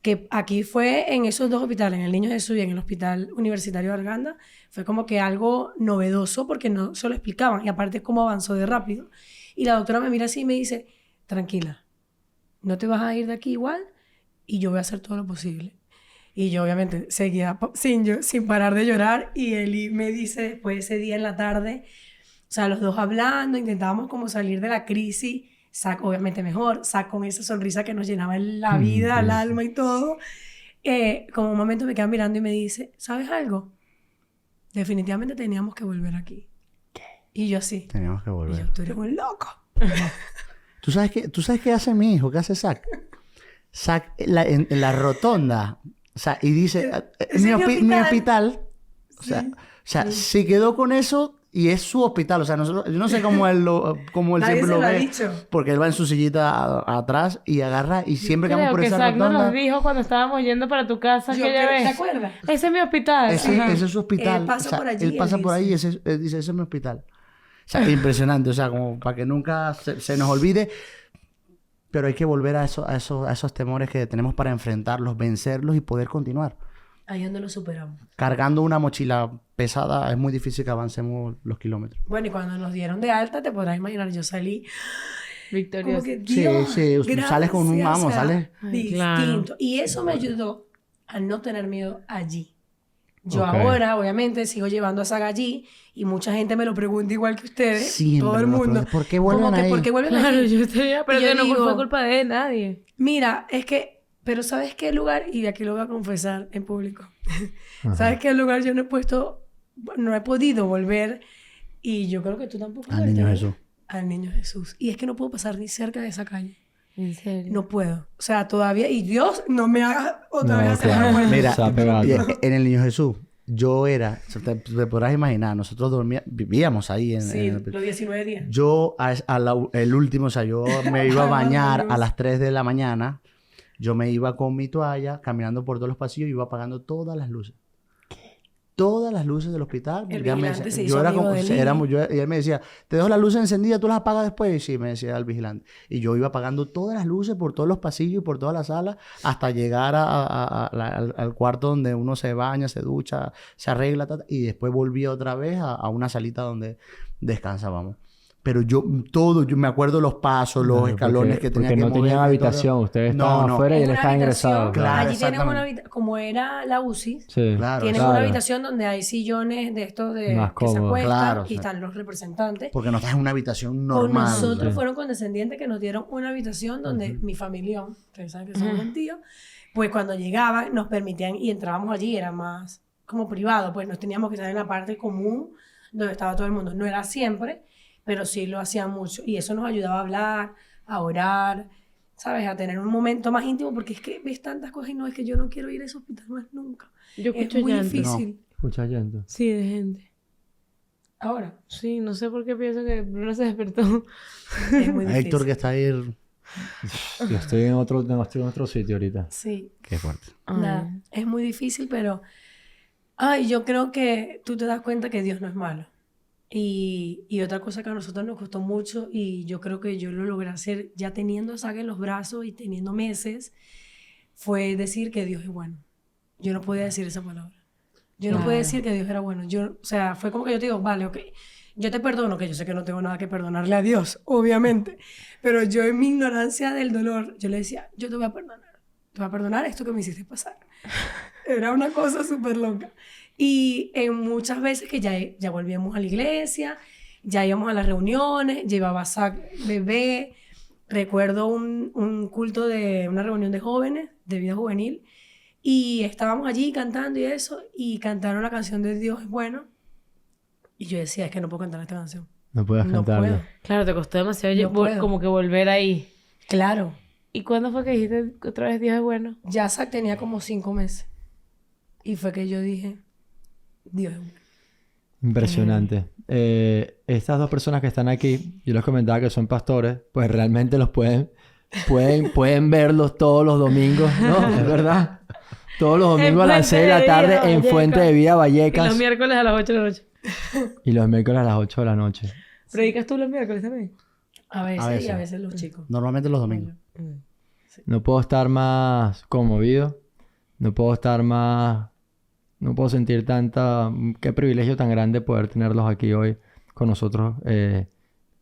que aquí fue en esos dos hospitales, en el Niño Jesús y en el Hospital Universitario de Arganda, fue como que algo novedoso porque no se lo explicaban. Y aparte cómo avanzó de rápido. Y la doctora me mira así y me dice, tranquila, no te vas a ir de aquí igual y yo voy a hacer todo lo posible. Y yo obviamente seguía sin parar de llorar y Eli me dice después ese día en la tarde, o sea, los dos hablando, intentábamos como salir de la crisis, Zach obviamente mejor, Zach con esa sonrisa que nos llenaba la vida, el alma y todo. Como un momento me queda mirando y me dice, ¿sabes algo? Definitivamente teníamos que volver aquí. Y yo así. Teníamos que Y volver. yo, tú eres un loco. ¿Tú sabes qué hace mi hijo? ¿Qué hace Zach? Zach en la rotonda. O sea, y dice, Ese es mi mi hospital. hospital. O sea, se quedó con eso y es su hospital. O sea, yo no sé cómo él Nadie siempre se lo lo ha ve. dicho. Porque él va en su sillita atrás y agarra y siempre que vamos Creo por que esa Zach nos rotonda. lo dijo cuando estábamos yendo para tu casa Yo aquella creo- vez. ¿te acuerdas? Ese es mi hospital. Ese Ajá. es su hospital. Él pasa O sea, por allí, Él pasa él por ahí y dice. dice, ese es mi hospital. O sea, impresionante. O sea, como para que nunca se nos olvide. Pero hay que volver a esos temores que tenemos para enfrentarlos, vencerlos y poder continuar. Ahí es donde lo superamos. Cargando una mochila pesada es muy difícil que avancemos los kilómetros. Bueno, y cuando nos dieron de alta, te podrás imaginar, yo salí como Victorioso. que, Sí, Dios, sí, sales con un gracias, vamos, o sea, sales. Ay, distinto. claro. Y eso me ayudó a no tener miedo allí. Yo Ok. ahora, obviamente, sigo llevando a Saga allí y mucha gente me lo pregunta igual que ustedes, Siempre todo el me lo mundo. preguntan, ¿por qué vuelven Como que, ahí? ¿por qué vuelven Claro, ahí? yo estaría... Pero Y yo que no digo- fue culpa de nadie. Mira, es que, pero ¿sabes qué lugar? Y de aquí lo voy a confesar en público. Ajá. ¿Sabes qué lugar yo no he podido volver? Y yo creo que tú tampoco. Al Niño ¿verdad? Jesús. Al Niño Jesús. Y es que no puedo pasar ni cerca de esa calle. En serio. No puedo. O sea, todavía... Y Dios no me haga otra No, vez hacer claro. la vuelta. Mira, Se ha pegado. y en el Niño Jesús, yo era, te podrás imaginar, nosotros vivíamos ahí en Sí, el... los 19 días. Yo, el último, o sea, yo me iba a bañar Dios. a las 3 de la mañana. Yo me iba con mi toalla, caminando por todos los pasillos y iba apagando todas las luces. todas las luces del hospital. El Ya me vigilante decía, se hizo amigo de Lili. y él me decía, te dejo las luces encendidas, tú las apagas después. Y sí, me decía el vigilante. Y yo iba apagando todas las luces por todos los pasillos y por toda la sala hasta llegar al cuarto donde uno se baña, se ducha, se arregla, y después volvía otra vez a una salita donde descansábamos. Pero yo me acuerdo los pasos, los escalones que tenía que mover. Porque no tenían habitación. Ustedes estaban afuera y él estaba ingresado. Claro, allí tienen una habitación, como era la UCI, sí, tienen una habitación donde hay sillones de estos más que se acuestan claro, y están los representantes. Porque no estás en una habitación normal. Con nosotros fueron condescendientes que nos dieron una habitación donde mi familia, ustedes saben que somos tíos, pues cuando llegaban nos permitían y entrábamos allí, era más como privado, pues nos teníamos que estar en la parte común donde estaba todo el mundo. No era siempre, pero sí lo hacían mucho. Y eso nos ayudaba a hablar, a orar, ¿sabes? A tener un momento más íntimo, porque es que ves tantas cosas y no, es que yo no quiero ir a ese hospital más nunca. Yo escucho es muy llanto. difícil. ¿Escuchas llanto? Sí, de gente. Ahora. Sí, no sé por qué pienso que Bruno se despertó. Es muy difícil. Héctor que está ahí... Yo estoy en otro sitio ahorita. Sí. Qué fuerte. Nada, es muy difícil, pero... Ay, yo creo que tú te das cuenta que Dios no es malo. Y otra cosa que a nosotros nos costó mucho, y yo creo que yo lo logré hacer ya teniendo a Zack en los brazos y teniendo meses, fue decir que Dios es bueno. Yo no podía decir esa palabra. Yo no podía decir que Dios era bueno. O sea, fue como que yo te digo, vale, ok, yo te perdono, que yo sé que no tengo nada que perdonarle a Dios, obviamente, pero yo en mi ignorancia del dolor, yo le decía, yo te voy a perdonar esto que me hiciste pasar. Era una cosa súper loca. Y en muchas veces que ya volvíamos a la iglesia, ya íbamos a las reuniones, llevaba a Zack bebé. Recuerdo un culto una reunión de jóvenes, de vida juvenil, y estábamos allí cantando y eso, y cantaron la canción de Dios es bueno. Y yo decía, es que no puedo cantar esta canción. No puedes cantarla. Puedo. Claro, te costó demasiado No puedo. como que volver ahí. Claro. ¿Y cuándo fue que dijiste que otra vez Dios es bueno? Ya Zack tenía como 5 meses. Y fue que yo dije, Dios es bueno. Impresionante. Estas dos personas que están aquí, yo les comentaba que son pastores, pues realmente los pueden verlos todos los domingos, ¿no? Es verdad. Todos los domingos a las 6 de la tarde en Fuente de Vida, Vallecas. Y los miércoles a las 8 de la noche. Y los miércoles a las 8 de la noche. ¿Predicas tú los miércoles también? A veces y a veces los chicos. Normalmente los domingos. No puedo estar más conmovido. No puedo sentir qué privilegio tan grande poder tenerlos aquí hoy con nosotros en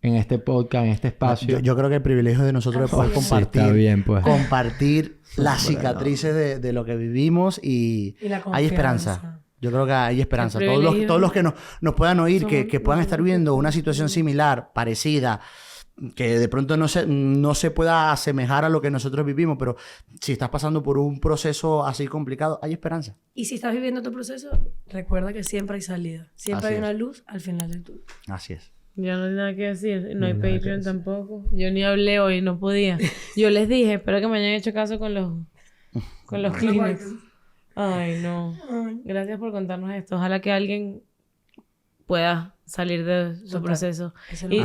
este podcast, en este espacio. Yo creo que el privilegio de nosotros es poder compartir, sí, está bien, pues. compartir las cicatrices de lo que vivimos y la hay esperanza. Yo creo que hay esperanza. Todos los que nos puedan oír, que puedan estar viviendo una situación similar, parecida, que de pronto no se pueda asemejar a lo que nosotros vivimos, pero si estás pasando por un proceso así complicado, hay esperanza. Y si estás viviendo tu proceso, recuerda que siempre hay salida. Siempre hay una luz al final del túnel. Así es. Yo no tengo nada que decir. No hay Patreon tampoco. Yo ni hablé hoy, no podía. Yo les dije, espero que me hayan hecho caso con los Kleenex. Ay, no. Gracias por contarnos esto. Ojalá que alguien pueda salir de su proceso y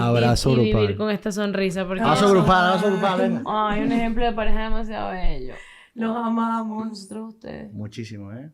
vivir con esta sonrisa. Abrazo grupal, venga. Ay, un ejemplo de pareja demasiado bello. Los amamos. Nosotros ustedes. Muchísimo, ¿eh?